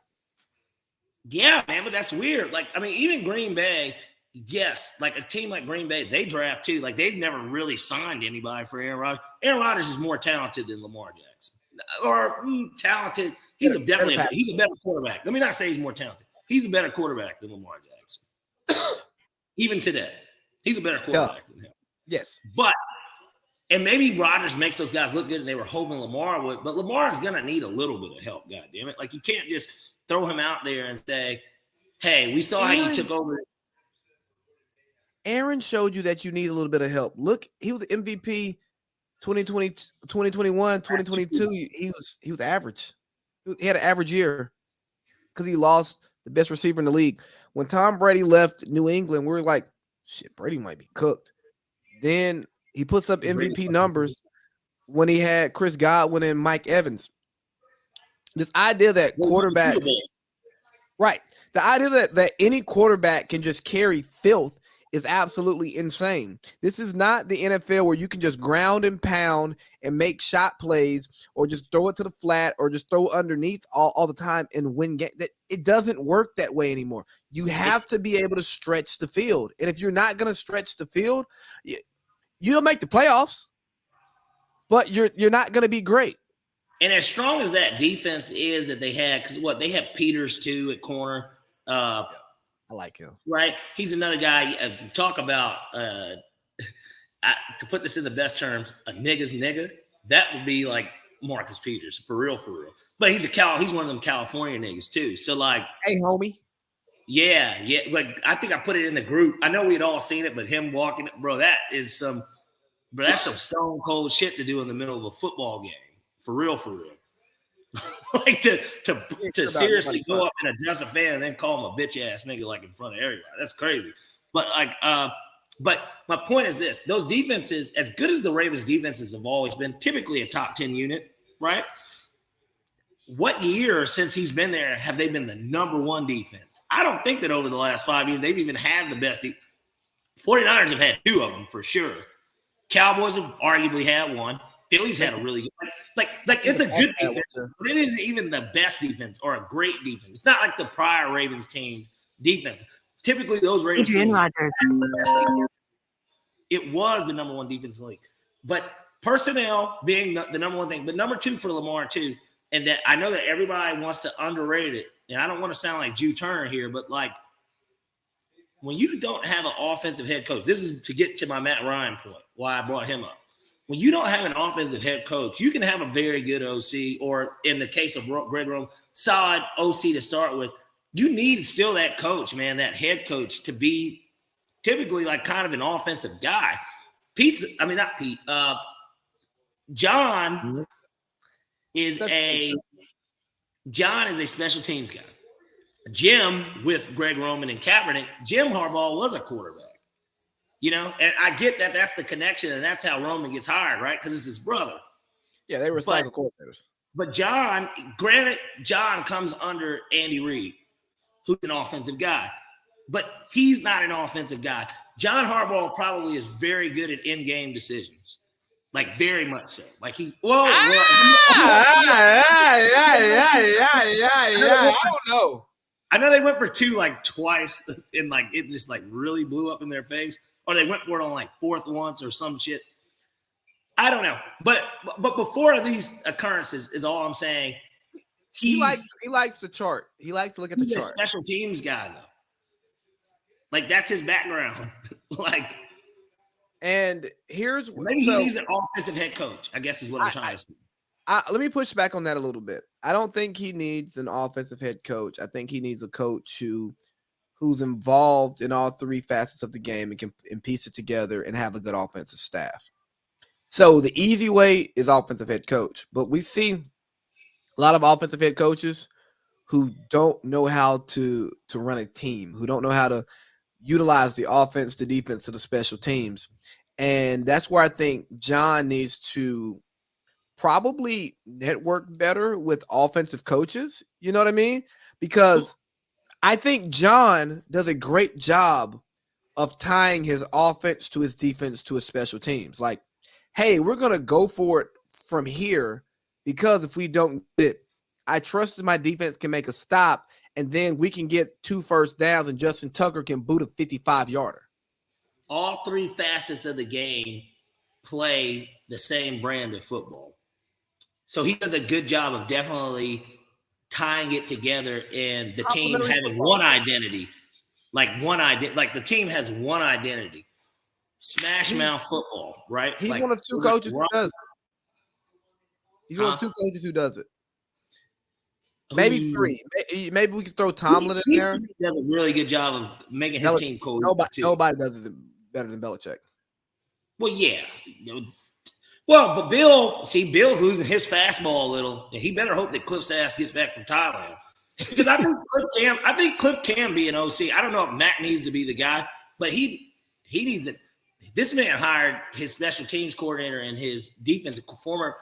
Yeah, man, but that's weird. Like, I mean, even Green Bay, yes, like a team like Green Bay, they draft too. Like, they've never really signed anybody for Aaron Rodgers. Aaron Rodgers is more talented than Lamar Jackson, or talented. He's a better quarterback. Let me not say he's more talented. He's a better quarterback than Lamar Jackson. Even today, he's a better quarterback than him. Yes, and maybe Rodgers makes those guys look good, and they were hoping Lamar would. But Lamar is gonna need a little bit of help. God damn it! Like, you can't just throw him out there and say, "Hey, we saw how you took over." Aaron showed you that you need a little bit of help. Look, he was the MVP 2020, 2021, 2022. He was average. He had an average year. because he lost the best receiver in the league. When Tom Brady left New England, we were like, shit, Brady might be cooked. Then he puts up MVP numbers when he had Chris Godwin and Mike Evans. This idea that quarterbacks, right? The idea that any quarterback can just carry filth is absolutely insane. This is not the NFL where you can just ground and pound and make shot plays or just throw it to the flat or just throw underneath all the time and win game. That it doesn't work that way anymore. You have to be able to stretch the field. And if you're not going to stretch the field, you'll make the playoffs, but you're not going to be great. And as strong as that defense is that they had, because they have Peters too at corner. I like him. Right? He's another guy. Talk about, to put this in the best terms, a nigga's nigga. That would be like Marcus Peters, for real. But he's one of them California niggas too. So like, hey, homie. Yeah. Like I think I put it in the group. I know we had all seen it, but him walking, bro, that's some stone cold shit to do in the middle of a football game. For real. Like to seriously go up and address a fan and then call him a bitch ass nigga like in front of everybody. That's crazy. But like, but my point is this: those defenses, as good as the Ravens defenses have always been, typically a top 10 unit, right? What year since he's been there have they been the number one defense? I don't think that over the last 5 years they've even had the best. 49ers have had two of them for sure. Cowboys have arguably had one. Philly's had a really good, like it's a good defense, but it isn't even the best defense or a great defense. It's not like the prior Ravens team defense. Typically, those Ravens teams, it was the number one defense in the league. But personnel being the number one thing, but number two for Lamar too, and that I know that everybody wants to underrate it, and I don't want to sound like Jew Turner here, but like when you don't have an offensive head coach, this is to get to my Matt Ryan point, why I brought him up. When you don't have an offensive head coach, you can have a very good OC, or in the case of Greg Roman, solid OC to start with. You need still that coach, man, that head coach to be typically like kind of an offensive guy. John is a special teams guy. Jim, with Greg Roman and Kaepernick, Jim Harbaugh was a quarterback. You know, and I get that that's the connection, and that's how Roman gets hired, right? Because it's his brother. Yeah, they were cycle coordinators. But John comes under Andy Reid, who's an offensive guy. But he's not an offensive guy. John Harbaugh probably is very good at in-game decisions. Like, very much so. Like, I don't know. I know they went for two, like, twice, and, like, it just, like, really blew up in their face. Or they went for it on like fourth once or some shit. I don't know. But before these occurrences is all I'm saying. He likes the chart. He likes to look at the chart. He's a special teams guy though. Like that's his background. Like, and here's maybe he needs an offensive head coach, I guess is what I'm trying to say. Let me push back on that a little bit. I don't think he needs an offensive head coach. I think he needs a coach who's involved in all three facets of the game and can piece it together and have a good offensive staff. So the easy way is offensive head coach, but we see a lot of offensive head coaches who don't know how to run a team, who don't know how to utilize the offense, the defense, to the special teams. And that's where I think John needs to probably network better with offensive coaches. You know what I mean? Because I think John does a great job of tying his offense to his defense to his special teams. Like, hey, we're going to go for it from here because if we don't get it, I trust that my defense can make a stop and then we can get 2 first downs and Justin Tucker can boot a 55-yarder. All three facets of the game play the same brand of football. So he does a good job of definitely tying it together and the team having one identity. Like the team has one identity. Smash mouth football, right? He's like, one of two coaches who does it. He's one of two coaches who does it. Maybe three. Maybe we could throw Tomlin in there. He does a really good job of making his team cool. Nobody does it better than Belichick. Well, yeah. Well, but Bill's losing his fastball a little. And he better hope that Cliff's ass gets back from Thailand. Because I think Cliff can be an OC. I don't know if Matt needs to be the guy, but he needs it. This man hired his special teams coordinator and his defensive former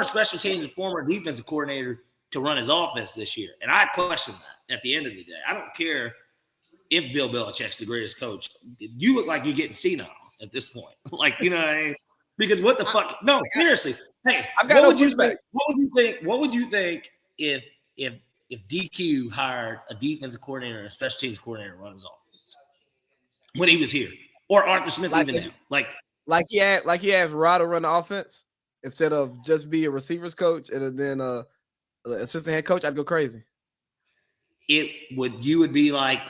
special teams and former defensive coordinator to run his offense this year. And I question that at the end of the day. I don't care if Bill Belichick's the greatest coach. You look like you're getting senile at this point. Like, you know what I mean? Because what the fuck? No, seriously. Hey, what would you think if DQ hired a defensive coordinator and a special teams coordinator to run his offense when he was here? Or Arthur Smith even now? Like he asked Rod to run the offense instead of just be a receivers coach and then assistant head coach, I'd go crazy. You would be like,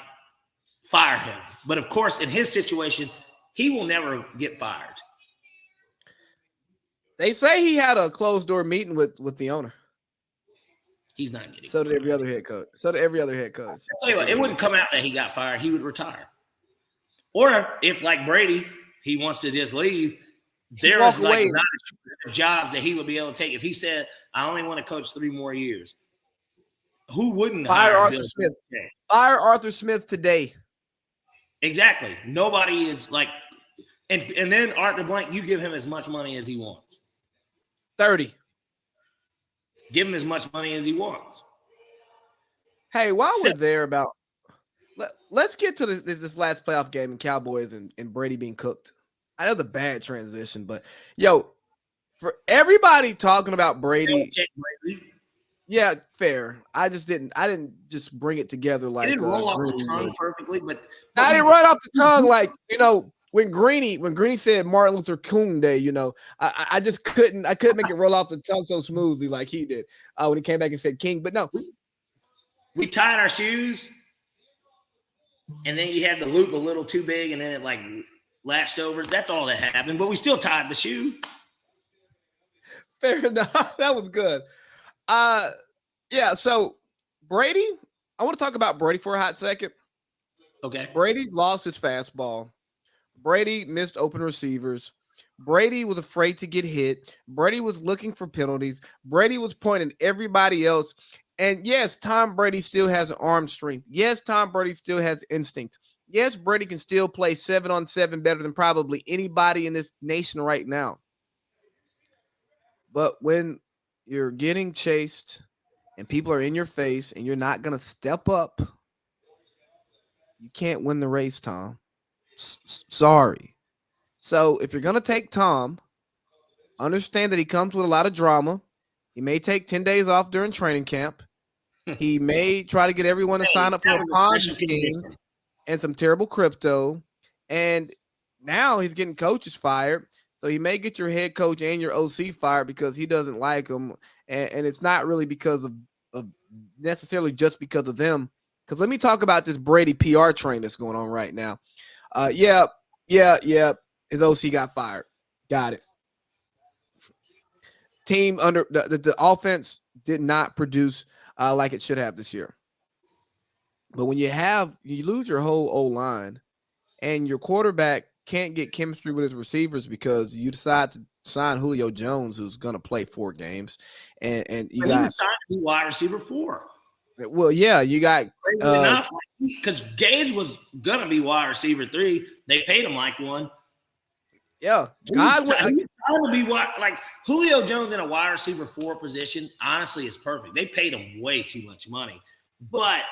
fire him. But of course, in his situation, he will never get fired. They say he had a closed door meeting with the owner. He's not getting so fired. Did every other head coach. So did every other head coach. I'll tell you what, it wouldn't come out that he got fired. He would retire. Or if, like Brady, he wants to just leave, there is like jobs that he would be able to take. If he said, I only want to coach 3 more years, who wouldn't fire Arthur Smith? Fire Arthur Smith today. Exactly. Nobody is like, and then Arthur Blank, you give him as much money as he wants. 30. Give him as much money as he wants. Hey, while we're there let's get to this last playoff game in Cowboys and Brady being cooked. I know the bad transition, but for everybody talking about Brady. Yeah, fair. I didn't just bring it together like it didn't roll off the tongue perfectly, but I didn't run off the tongue like, when Greeny said Martin Luther King Day, I just couldn't make it roll off the tongue so smoothly like he did when he came back and said King. But no, we tied our shoes, and then you had the loop a little too big, and then it like latched over. That's all that happened, but we still tied the shoe. Fair enough. That was good. So Brady, I want to talk about Brady for a hot second. Okay. Brady's lost his fastball. Brady missed open receivers. Brady was afraid to get hit. Brady was looking for penalties. Brady was pointing everybody else. And yes, Tom Brady still has arm strength. Yes, Tom Brady still has instinct. Yes, Brady can still play 7-on-7 better than probably anybody in this nation right now. But when you're getting chased and people are in your face and you're not going to step up, you can't win the race, Tom. Sorry. So if you're going to take Tom, understand that he comes with a lot of drama. He may take 10 days off during training camp. He may try to get everyone to sign up for a Ponzi scheme and some terrible crypto. And now he's getting coaches fired. So he may get your head coach and your OC fired because he doesn't like them. And it's not really because of necessarily just because of them. Because let me talk about this Brady PR train that's going on right now. His OC got fired. Got it. Team under the offense did not produce like it should have this year. But when you lose your whole O-line and your quarterback can't get chemistry with his receivers because you decide to sign Julio Jones, who's going to play 4 games, and he was signed to be wide receiver 4. Well, yeah, you got because Gage was going to be wide receiver 3. They paid him like one. Yeah, God, he's trying to be like Julio Jones in a wide receiver 4 position. Honestly, is perfect. They paid him way too much money, but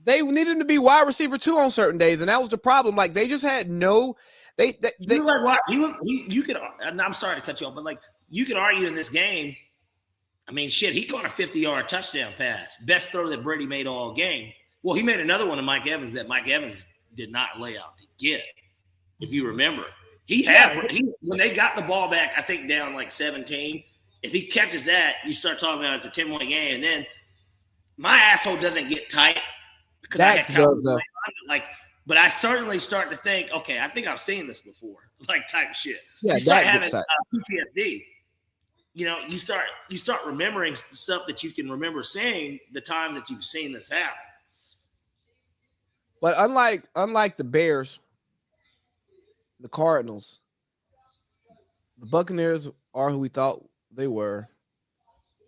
they needed him to be wide receiver 2 on certain days, and that was the problem. Like they just had no. They like what you could. I'm sorry to cut you off, but like you could argue in this game. I mean, shit, he caught a 50-yard touchdown pass, best throw that Brady made all game. Well, he made another one to Mike Evans that Mike Evans did not lay out to get, if you remember. When they got the ball back, I think down like 17. If he catches that, you start talking about it's a 10-point game, and then my asshole doesn't get tight because I had but I certainly start to think, okay, I think I've seen this before, like type shit. Yeah, you start having PTSD. You start remembering the stuff that you can remember saying the times that you've seen this happen. But unlike the Bears, the Cardinals, the Buccaneers are who we thought they were,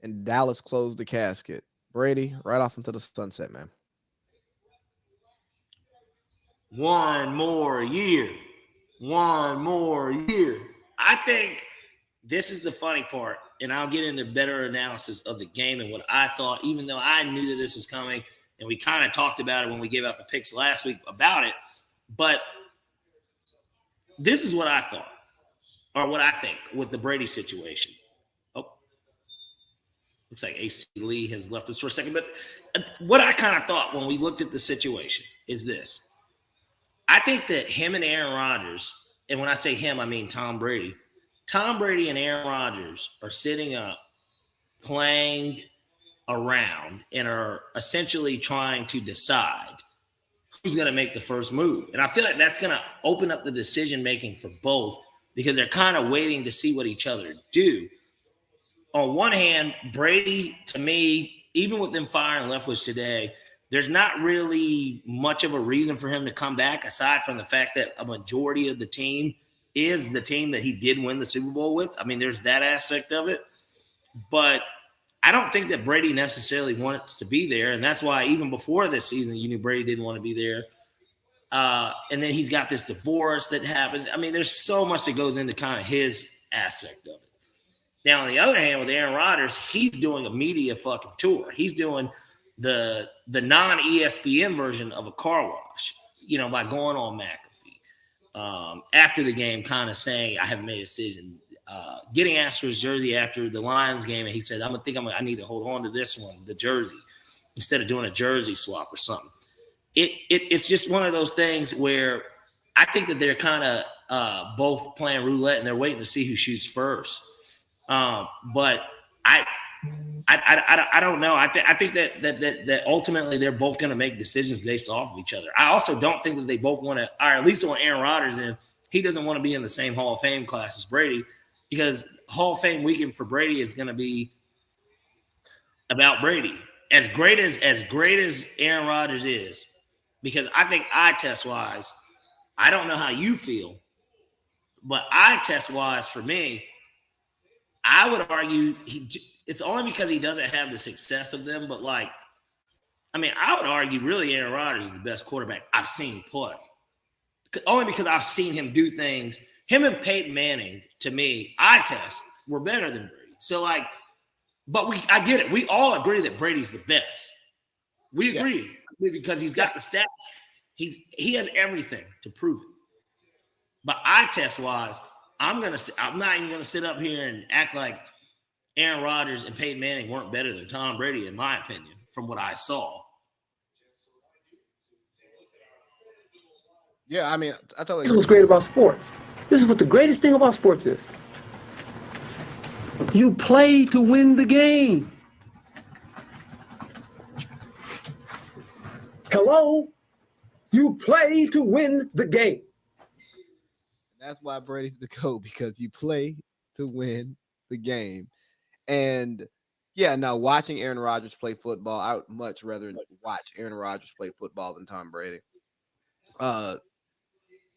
and Dallas closed the casket. Brady right off into the sunset, man. One more year. One more year. I think this is the funny part, and I'll get into better analysis of the game and what I thought, even though I knew that this was coming, and we kind of talked about it when we gave out the picks last week about it. But this is what I thought, or what I think with the Brady situation. Oh, looks like AC Lee has left us for a second. But what I kind of thought when we looked at the situation is this. I think that him and Aaron Rodgers, and when I say him, I mean Tom Brady and Aaron Rodgers are sitting up, playing around, and are essentially trying to decide who's going to make the first move. And I feel like that's going to open up the decision-making for both because they're kind of waiting to see what each other do. On one hand, Brady, to me, even with them firing Leftwich today, there's not really much of a reason for him to come back aside from the fact that a majority of the team is the team that he did win the Super Bowl with. I mean, there's that aspect of it. But I don't think that Brady necessarily wants to be there. And that's why even before this season, you knew Brady didn't want to be there. And then he's got this divorce that happened. I mean, there's so much that goes into kind of his aspect of it. Now, on the other hand, with Aaron Rodgers, he's doing a media fucking tour. He's doing the non-ESPN version of a car wash, by going on McAfee. After the game, kind of saying, I haven't made a decision. Getting asked for his jersey after the Lions game, and he said, I need to hold on to this one, the jersey, instead of doing a jersey swap or something. It's just one of those things where I think that they're kind of both playing roulette and they're waiting to see who shoots first. But I don't know. I think that ultimately they're both going to make decisions based off of each other. I also don't think that they both want to, or at least on Aaron Rodgers, and he doesn't want to be in the same Hall of Fame class as Brady, because Hall of Fame weekend for Brady is going to be about Brady. As great as Aaron Rodgers is, because I think eye test wise, I don't know how you feel, but eye test wise for me, I would argue it's only because he doesn't have the success of them, but I would argue really Aaron Rodgers is the best quarterback I've seen play. Only because I've seen him do things. Him and Peyton Manning, to me, eye test, were better than Brady. So I get it. We all agree that Brady's the best. We agree because he's got the stats. He has everything to prove it. But eye test wise, I'm not even gonna sit up here and act like Aaron Rodgers and Peyton Manning weren't better than Tom Brady, in my opinion, from what I saw. Yeah, I mean, I thought this is what's great about sports. This is what the greatest thing about sports is. You play to win the game. Hello? You play to win the game. That's why Brady's the GOAT, because you play to win the game. And watching Aaron Rodgers play football, I would much rather watch Aaron Rodgers play football than Tom Brady.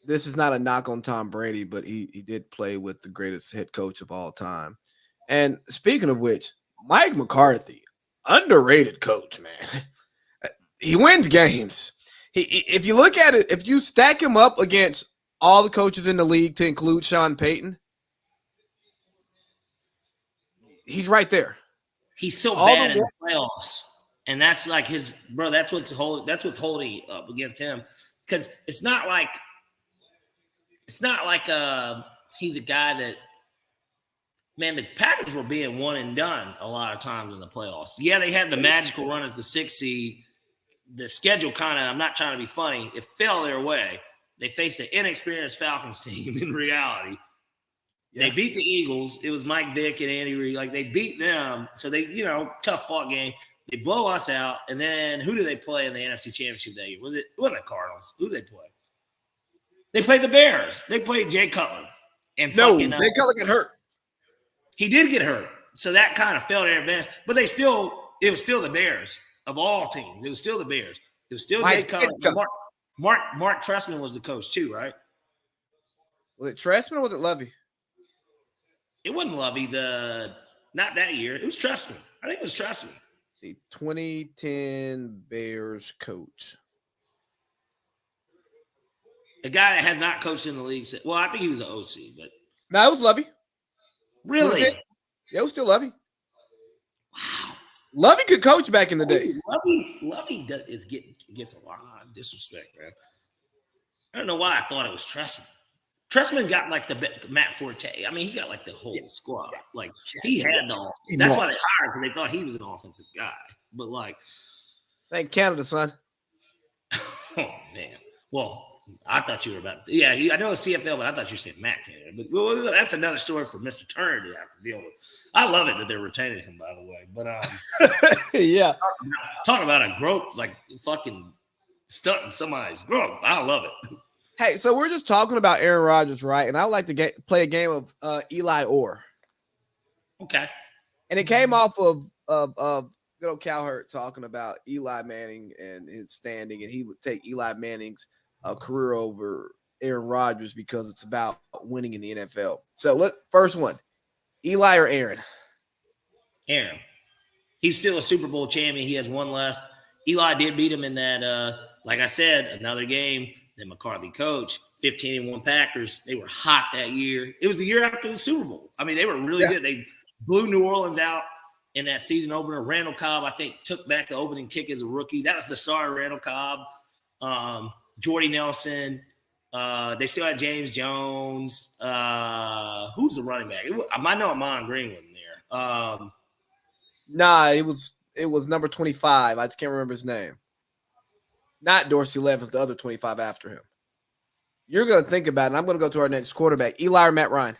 This is not a knock on Tom Brady, but he did play with the greatest head coach of all time. And speaking of which, Mike McCarthy, underrated coach, man. He wins games. If you look at it, if you stack him up against all the coaches in the league to include Sean Payton, he's right there. He's so bad in the playoffs, and that's like his bro. That's what's holding up against him, because it's not like he's a guy that, man, the Packers were being one and done a lot of times in the playoffs. Yeah, they had the magical run as the 6th seed. The schedule kind of, I'm not trying to be funny, it fell their way. They faced an inexperienced Falcons team in reality. Yeah. They beat the Eagles. It was Mike Vick and Andy Reid. They beat them. So they, tough fought game. They blow us out. And then who do they play in the NFC Championship that year? It wasn't the Cardinals. Who did they play? They played the Bears. They played Jay Cutler. And Jay Cutler got hurt. He did get hurt. So that kind of fell their advantage. But it was still the Bears of all teams. It was still the Bears. It was still Jay Cutler. Mark Trestman was the coach too, right? Was it Trestman or was it Lovey? It wasn't Lovey. Not that year. It was Trestman. I think it was Trestman. See, 2010 Bears coach. A guy that has not coached in the league. Well, I think he was an OC, but No, it was Lovey. really, Yeah, it was still Lovey. wow. Lovey could coach back in the day. Lovey gets a lot of disrespect, man. I don't know why I thought it was Tressman. Tressman got like the Matt Forte. I mean, he got like the whole squad. Like he had the all. That's why they hired him. They thought he was an offensive guy. But like, Thank Canada, son. oh man. Well, I thought you were about. I know it's CFL, but I thought you said Matt Canada. But well, that's another story for Mr. Turner to have to deal with. I love it that they're retaining him, by the way. But Yeah. talk about a growth, like fucking stunting somebody's growth. I love it. Hey, so we're just talking about Aaron Rodgers, right? And I would like to play a game of Eli Orr. Okay. And it came off of good old Cowherd talking about Eli Manning and his standing, and he would take Eli Manning's career over Aaron Rodgers because it's about winning in the NFL. So first one, Eli or Aaron? Aaron. He's still a Super Bowl champion. He has one less. Eli did beat him in that, like I said, another game. Then McCarthy coach, 15-1 Packers. They were hot that year. It was the year after the Super Bowl. I mean, they were really good. They blew New Orleans out in that season opener. Randall Cobb, I think, took back the opening kick as a rookie. That was the star, Randall Cobb. Jordy Nelson. They still had James Jones. Who's the running back? I know Amon Green wasn't there. Nah, it was number 25. I just can't remember his name. Not Dorsey Levens, the other 25 after him. You're going to think about it, and I'm going to go to our next quarterback, Eli or Matt Ryan?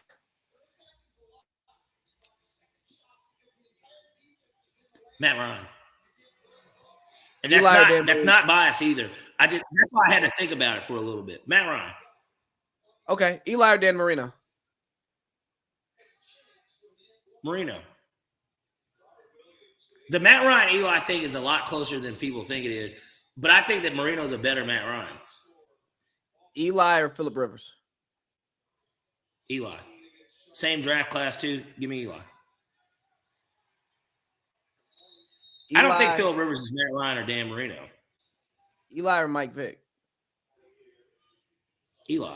Matt Ryan. And that's not bias either. That's why I had to think about it for a little bit. Matt Ryan. Okay. Eli or Dan Marino? Marino. The Matt Ryan Eli thing is a lot closer than people think it is, but I think that Marino's a better Matt Ryan. Eli or Phillip Rivers? Eli. Same draft class too. Give me Eli. I don't think Phillip Rivers is Matt Ryan or Dan Marino. Eli or Mike Vick? Eli.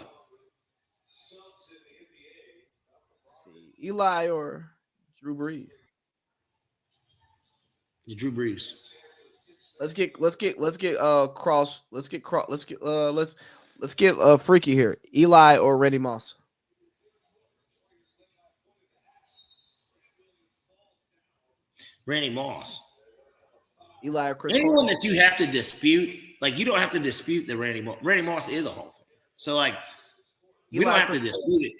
Eli or Drew Brees? Drew Brees. Let's get freaky here. Eli or Randy Moss? Randy Moss. Eli or Chris Anyone Carter? that you have to dispute, like you don't have to dispute that Randy Moss. Randy Moss is a Hall of Famer. So like we don't have to dispute it.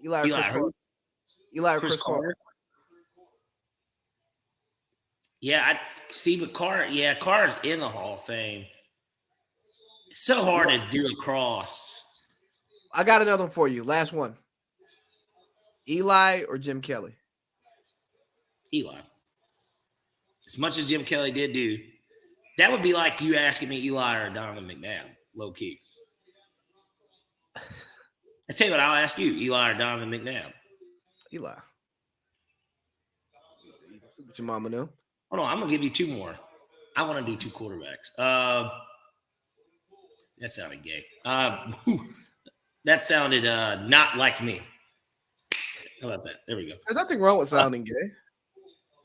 Eli or Chris Carter? Eli or Chris Carter? Yeah, I see, but Carter's in the Hall of Fame. It's so hard to do a cross. I got another one for you. Last one. Eli or Jim Kelly? Eli. As much as Jim Kelly did do, that would be like you asking me Eli or Donovan McNabb, low key. I tell you what, I'll ask you, Eli or Donovan McNabb. Eli. What your mama know? Hold on, I'm gonna give you two more. I want to do two quarterbacks. That sounded gay. That sounded not like me. How about that? There we go. There's nothing wrong with sounding gay.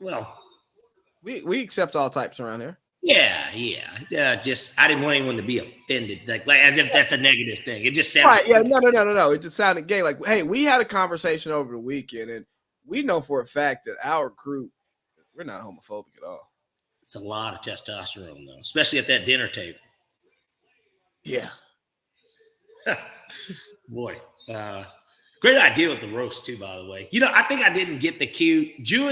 Well, we accept all types around here. Yeah. Just I didn't want anyone to be offended, like as if that's a negative thing. It just sounds right. Yeah, no. It just sounded gay. Like, hey, we had a conversation over the weekend, and we know for a fact that our group, we're not homophobic at all. It's a lot of testosterone, though, especially at that dinner table. Yeah. Boy, great idea with the roast too. By the way, I think I didn't get the cue. Jew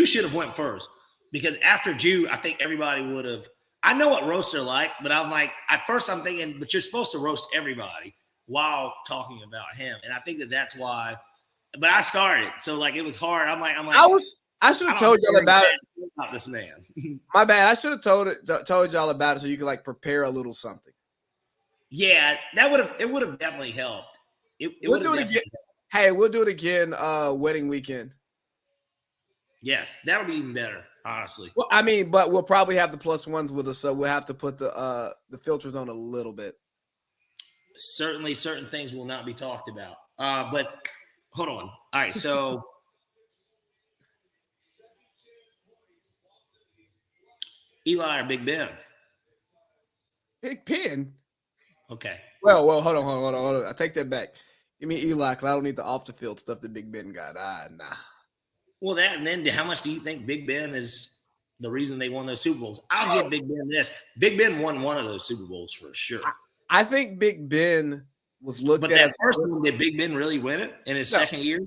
should have went first because after Jew, I think everybody would have. I know what roasts are like, but I'm like, at first I'm thinking, but you're supposed to roast everybody while talking about him, and I think that's why. But I started, so like it was hard. I'm like, I should have told y'all about this man. My bad. I should have told y'all about it so you could like prepare a little something. Yeah, it would have definitely helped. We'll do it again. Hey, we'll do it again. Wedding weekend. Yes, that'll be even better, honestly. Well, I mean, but we'll probably have the +1s with us, so we'll have to put the filters on a little bit. Certainly, certain things will not be talked about. But hold on. All right, so Eli or Big Ben? Big Ben. Okay. Well, hold on. I take that back. Give me Eli, because I don't need the off the field stuff that Big Ben got. Nah. Well, that and then how much do you think Big Ben is the reason they won those Super Bowls? I'll give Big Ben this. Big Ben won one of those Super Bowls for sure. I think Big Ben was looked But at. that first one, did Big Ben really win it in his second year?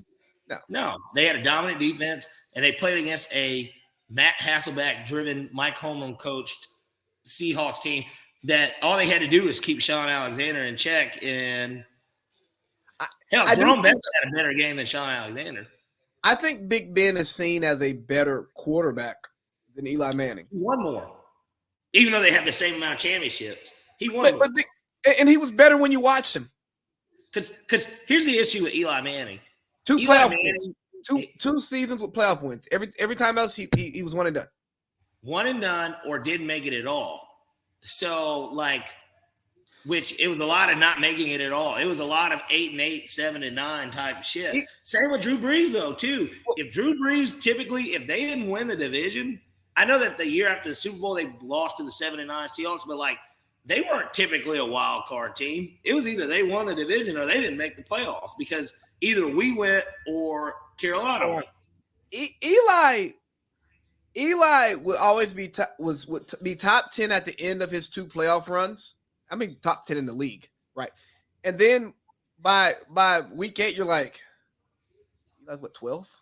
No. They had a dominant defense, and they played against a Matt Hasselbeck-driven, Mike Holmgren coached Seahawks team that all they had to do was keep Sean Alexander in check. And Jerome Bettis had a better game than Sean Alexander. I think Big Ben is seen as a better quarterback than Eli Manning. He won more, even though they have the same amount of championships. He won more. And he was better when you watched him. Because here's the issue with Eli Manning. Two seasons with playoff wins. Every time else he was one and done. One and done, or didn't make it at all. So which it was a lot of not making it at all. It was a lot of 8-8, 7-9 type shit. Same with Drew Brees though too. If Drew Brees typically, if they didn't win the division, I know that the year after the Super Bowl they lost to the 7-9 Seahawks, but they weren't typically a wild card team. It was either they won the division or they didn't make the playoffs because either we went or Carolina went. Eli would always be would be top 10 at the end of his 2 playoff runs. I mean, top 10 in the league, right? And then by week 8, you're like, Eli's what, 12?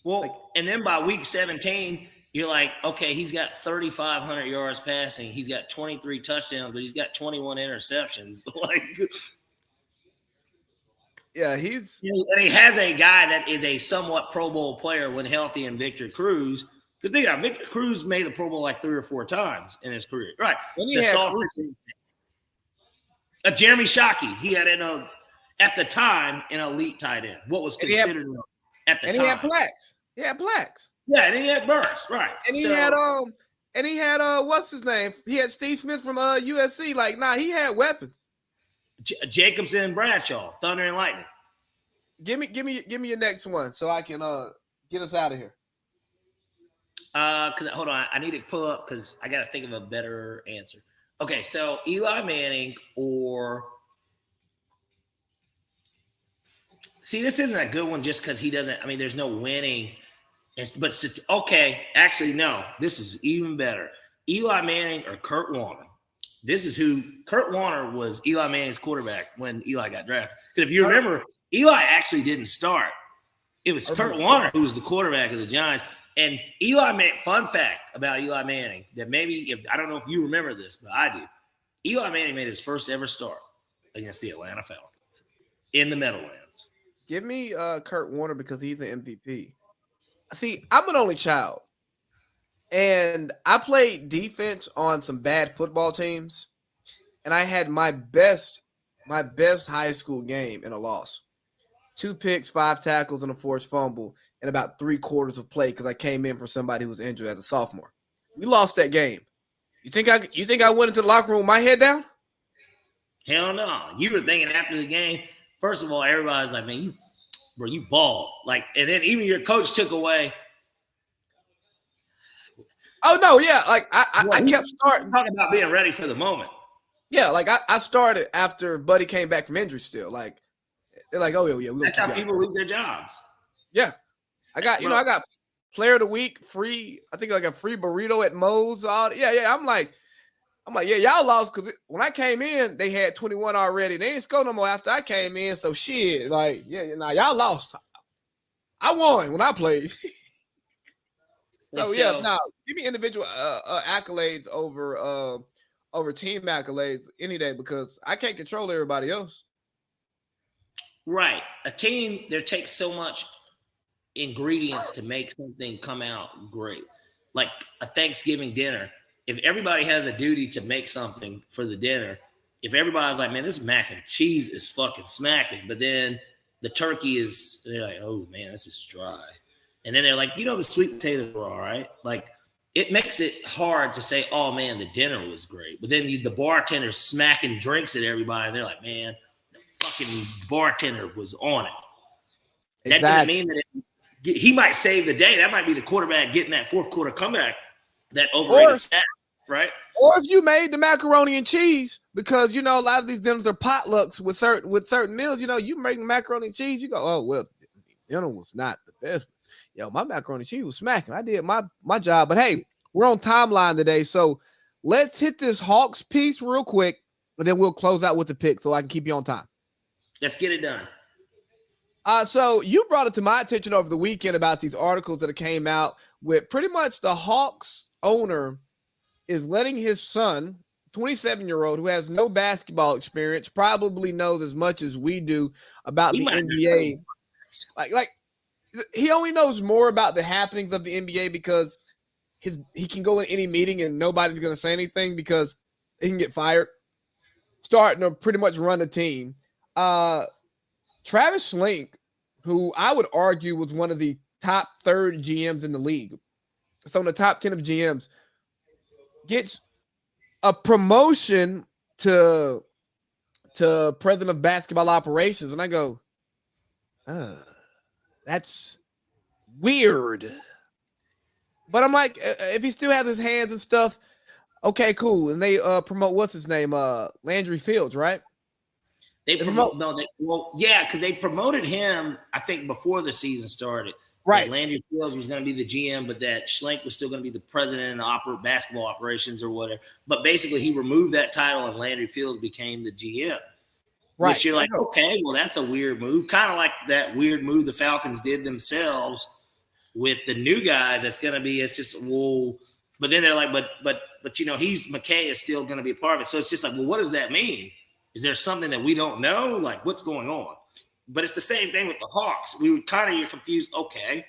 Well, and then by week 17, you're like, okay, he's got 3,500 yards passing. He's got 23 touchdowns, but he's got 21 interceptions. Yeah, and he has a guy that is a somewhat Pro Bowl player when healthy in Victor Cruz. Because Victor Cruz made the Pro Bowl 3 or 4 times in his career. Right. And he had Jeremy Shockey. He had at the time an elite tight end. What was considered at the time. And he had blacks. Yeah, and he had Burst, right. And he had what's his name? He had Steve Smith from USC. He had weapons. Jacobson and Bradshaw, Thunder and Lightning. Give me your next one so I can get us out of here. Because hold on, I need to pull up because I got to think of a better answer. Okay, so Eli Manning or this isn't a good one just because he doesn't. I mean, there's no winning. But okay, actually no, this is even better. Eli Manning or Kurt Warner. This is who Kurt Warner was Eli Manning's quarterback when Eli got drafted. Because if you remember, Eli actually didn't start. It was Kurt Warner who was the quarterback of the Giants. And fun fact about Eli Manning that I don't know if you remember this, but I do. Eli Manning made his first ever start against the Atlanta Falcons in the Meadowlands. Give me Kurt Warner because he's the MVP. See, I'm an only child. And I played defense on some bad football teams. And I had my best high school game in a loss. 2 picks, 5 tackles, and a forced fumble, and about 3 quarters of play because I came in for somebody who was injured as a sophomore. We lost that game. You think I went into the locker room with my head down? Hell no. You were thinking after the game, first of all, everybody's like, man, you balled. And then even your coach took away. Oh no, yeah. I kept starting. Talking about being ready for the moment. Yeah, I started after Buddy came back from injury still. They're like, oh yeah, that's how people lose their jobs. Yeah. I got player of the week free. I think a free burrito at Moe's. Yeah. I'm like, yeah, y'all lost because when I came in, they had 21 already. They didn't score no more after I came in. So shit, y'all lost. I won when I played. So give me individual accolades over team accolades any day because I can't control everybody else. Right. A team, there takes so much ingredients to make something come out great. Like a Thanksgiving dinner. If everybody has a duty to make something for the dinner, if everybody's like, man, this mac and cheese is fucking smacking, but then the turkey they're like, oh man, this is dry. And then they're like, the sweet potatoes were all right. Like, it makes it hard to say, oh, man, the dinner was great. But then the bartender's smacking drinks at everybody, and they're like, man, the fucking bartender was on it. That doesn't mean that he might save the day. That might be the quarterback getting that fourth quarter comeback, that overrated stat, right? Or if you made the macaroni and cheese, because, a lot of these dinners are potlucks with certain meals, you make macaroni and cheese, you go, oh, well, dinner was not the best. My macaroni and cheese was smacking. I did my job. But, hey, we're on timeline today, so let's hit this Hawks piece real quick, and then we'll close out with the pick so I can keep you on time. Let's get it done. So you brought it to my attention over the weekend about these articles that came out with pretty much the Hawks owner is letting his son, 27-year-old, who has no basketball experience, probably knows as much as we do about the NBA. Like he only knows more about the happenings of the NBA because he can go in any meeting and nobody's going to say anything because he can get fired, starting to pretty much run the team. Travis Schlenk, who I would argue was one of the top third GMs in the league, so in the top 10 of GMs, gets a promotion to president of basketball operations. And I go, that's weird. But I'm like, if he still has his hands and stuff, okay, cool. And they promote, what's his name? Landry Fields, right? Because they promoted him, I think, before the season started. Right. Landry Fields was going to be the GM, but that Schlenk was still going to be the president of basketball operations or whatever. But basically, he removed that title, and Landry Fields became the GM. Right. Which you're like, okay, well, that's a weird move. Kind of like that weird move the Falcons did themselves with the new guy that's going to be, it's just, whoa. But then they're like, but McKay is still going to be a part of it. So it's just like, well, what does that mean? Is there something that we don't know? Like, what's going on? But it's the same thing with the Hawks. You're confused. Okay.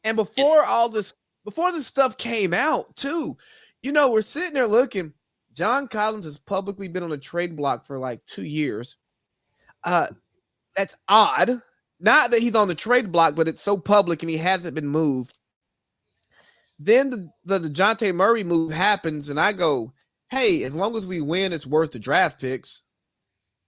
And before this stuff came out too, we're sitting there looking. John Collins has publicly been on a trade block for like 2 years. That's odd. Not that he's on the trade block, but it's so public and he hasn't been moved. Then the DeJounte Murray move happens, and I go, hey, as long as we win, it's worth the draft picks.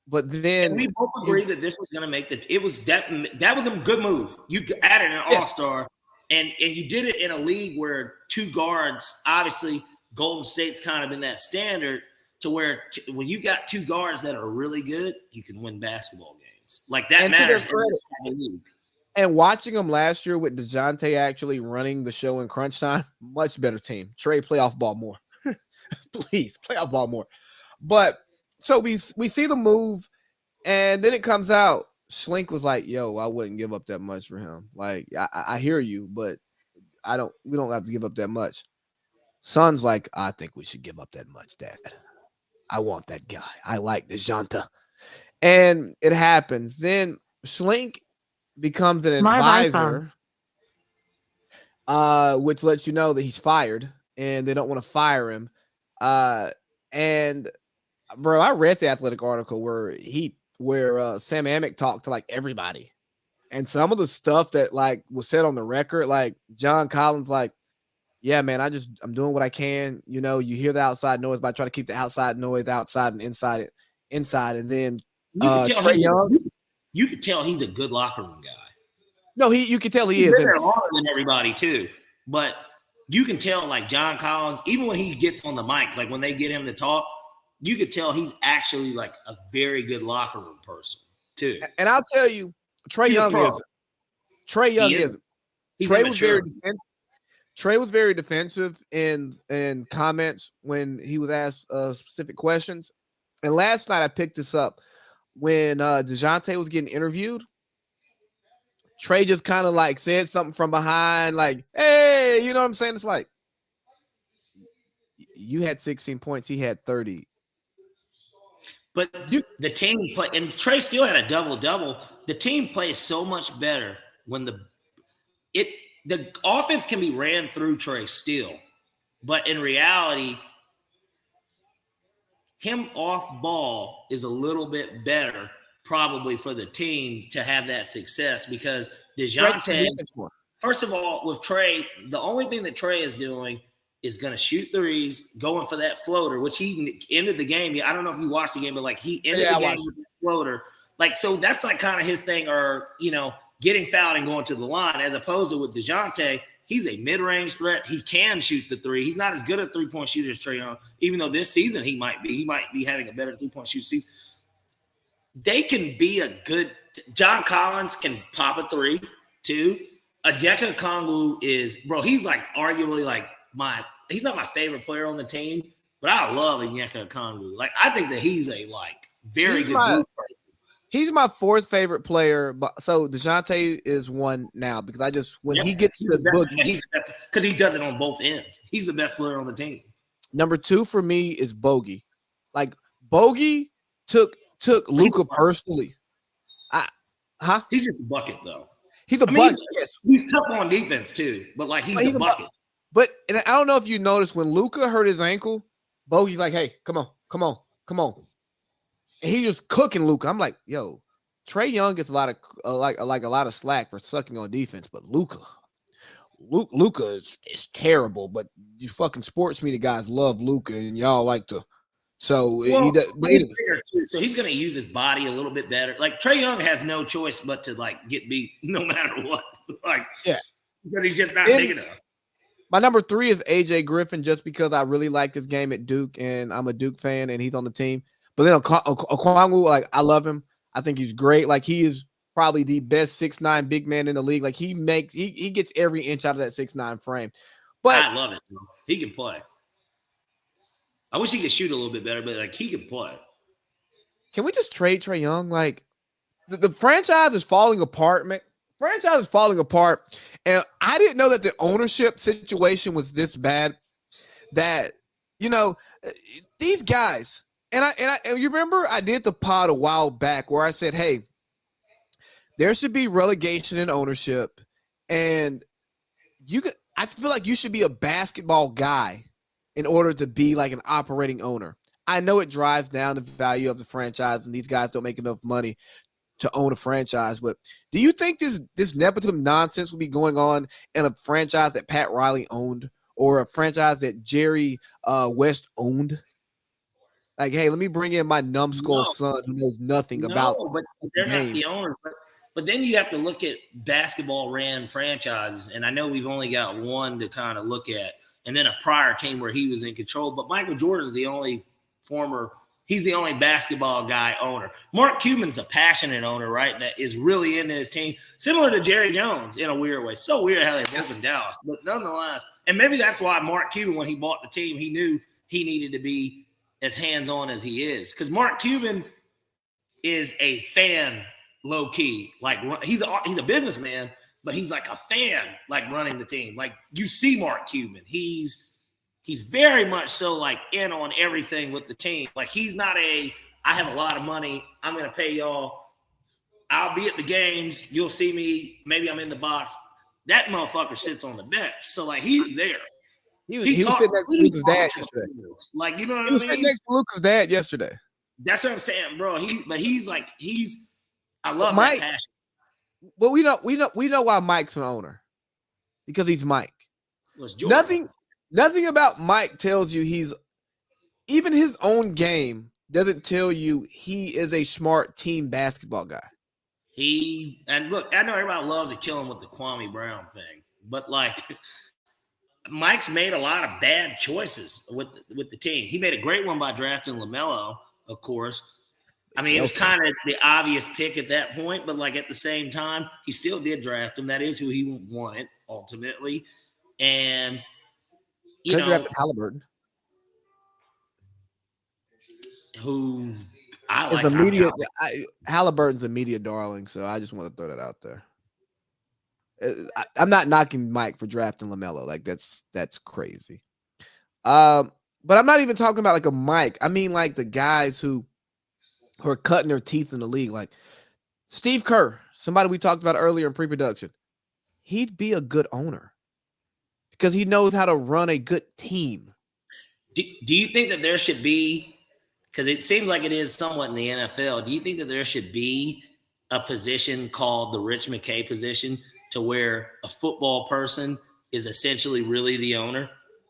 But then and we both agree that this was going to make it was that was a good move. You added an all-star, and you did it in a league where two guards, obviously Golden State's kind of in that standard to where when you got two guards that are really good, you can win basketball games. Like that matters in this kind of league. And watching them last year with DeJounte actually running the show in crunch time, much better team. Trey, playoff ball more. Please, playoff ball more. But so we see the move, and then it comes out. Schlenk was like, yo, I wouldn't give up that much for him. Like, I hear you, but we don't have to give up that much. Son's like, I think we should give up that much, Dad. I want that guy. I like DeJounte. And it happens. Then Schlenk becomes an advisor, which lets you know that he's fired and they don't want to fire him. And bro, I read the Athletic article where Sam Amick talked to like everybody, and some of the stuff that like was said on the record, like John Collins, like, yeah, man, I'm doing what I can. You hear the outside noise, but I try to keep the outside noise outside and inside. And then Trae Young, you could tell he's a good locker room guy. No, you can tell he's been there longer than everybody too. But you can tell, like John Collins, even when he gets on the mic, like when they get him to talk, you could tell he's actually like a very good locker room person too. And I'll tell you, Trae Young isn't. Trae Young isn't. Trae was very defensive in comments when he was asked specific questions. And last night I picked this up when DeJounte was getting interviewed. Trae just kind of like said something from behind, like, hey, you know what I'm saying? It's like, you had 16 points. He had 30. But the team play, and Trae still had a double-double. The team plays so much better when the offense can be ran through Trae still. But in reality, him off ball is a little bit better probably for the team to have that success because DeJounte first of all, with Trey, the only thing that Trey is doing is going to shoot threes, going for that floater, which he ended the game. I don't know if you watched the game, but like he ended the game with that floater. Like, so that's like kind of his thing, or, getting fouled and going to the line, as opposed to with DeJounte, he's a mid-range threat. He can shoot the three. He's not as good a three-point shooter as Trae Young, even though this season he might be. He might be having a better three-point shoot season. They can be a good – John Collins can pop a three, too. Onyeka Okongwu is – bro, he's like arguably like he's not my favorite player on the team, but I love Onyeka Okongwu. Like, I think that he's a very good person. He's my fourth favorite player, but so DeJounte is one now because he gets the boogie, he's the best because he does it on both ends. He's the best player on the team. Number two for me is Bogey. Like Bogey took Luka personally. He's just a bucket though. He's a bucket. He's tough on defense too, but he's a bucket. But and I don't know if you noticed when Luka hurt his ankle, Bogey's like, "Hey, come on." And he's just cooking Luka. I'm like, yo, Trae Young gets a lot of a lot of slack for sucking on defense, but Luka is terrible. But you fucking sports media guys love Luka, and y'all like to. So so he's going to use his body a little bit better. Like Trae Young has no choice but to get beat no matter what. Because he's just not big enough. My number 3 is AJ Griffin, just because I really liked his game at Duke, and I'm a Duke fan, and he's on the team. But then Okongwu, I love him. I think he's great. He is probably the best 6'9" big man in the league. He gets every inch out of that 6'9" frame. But I love it. He can play. I wish he could shoot a little bit better, but he can play. Can we just trade Trae Young? The franchise is falling apart, man. Franchise is falling apart, and I didn't know that the ownership situation was this bad. That these guys. And you remember I did the pod a while back where I said, hey, there should be relegation in ownership, and I feel like you should be a basketball guy in order to be an operating owner. I know it drives down the value of the franchise, and these guys don't make enough money to own a franchise. But do you think this nepotism nonsense will be going on in a franchise that Pat Riley owned, or a franchise that Jerry West owned? Hey, let me bring in my numbskull son who knows nothing about. But they're not the owners. But then you have to look at basketball ran franchises, and I know we've only got one to kind of look at, and then a prior team where he was in control. But Michael Jordan is the only he's the only basketball guy owner. Mark Cuban's a passionate owner, right? That is really into his team, similar to Jerry Jones in a weird way. So weird how they both in Dallas, but nonetheless, and maybe that's why Mark Cuban, when he bought the team, he knew he needed to be as hands-on as he is, because Mark Cuban is a fan, low key. He's a businessman, but he's a fan, running the team. You see Mark Cuban, he's very much so in on everything with the team. He's not I have a lot of money, I'm gonna pay y'all, I'll be at the games, you'll see me, maybe I'm in the box. That motherfucker sits on the bench, so he's there. He was sitting next to Luka's dad yesterday. You know what I mean? He was sitting next to Luka's dad yesterday. That's what I'm saying, bro. I love Mike, that passion. Well, we know why Mike's an owner, because he's Mike. Nothing about Mike tells you even his own game doesn't tell you he is a smart team basketball guy. And look, I know everybody loves to kill him with the Kwame Brown thing, but Mike's made a lot of bad choices with the team. He made a great one by drafting LaMelo, of course. I mean, it was kind of the obvious pick at that point, but at the same time, he still did draft him. That is who he wanted ultimately. And you know, drafted Halliburton, who I like. Halliburton's a media darling, so I just want to throw that out there. I'm not knocking Mike for drafting LaMelo. That's crazy. But I'm not even talking about a Mike. I mean the guys who are cutting their teeth in the league, Steve Kerr, somebody we talked about earlier in pre-production. He'd be a good owner because he knows how to run a good team. Do you think that there should be, because it seems like it is somewhat in the NFL, do you think that there should be a position called the Rich McKay position, to where a football person is essentially really the owner,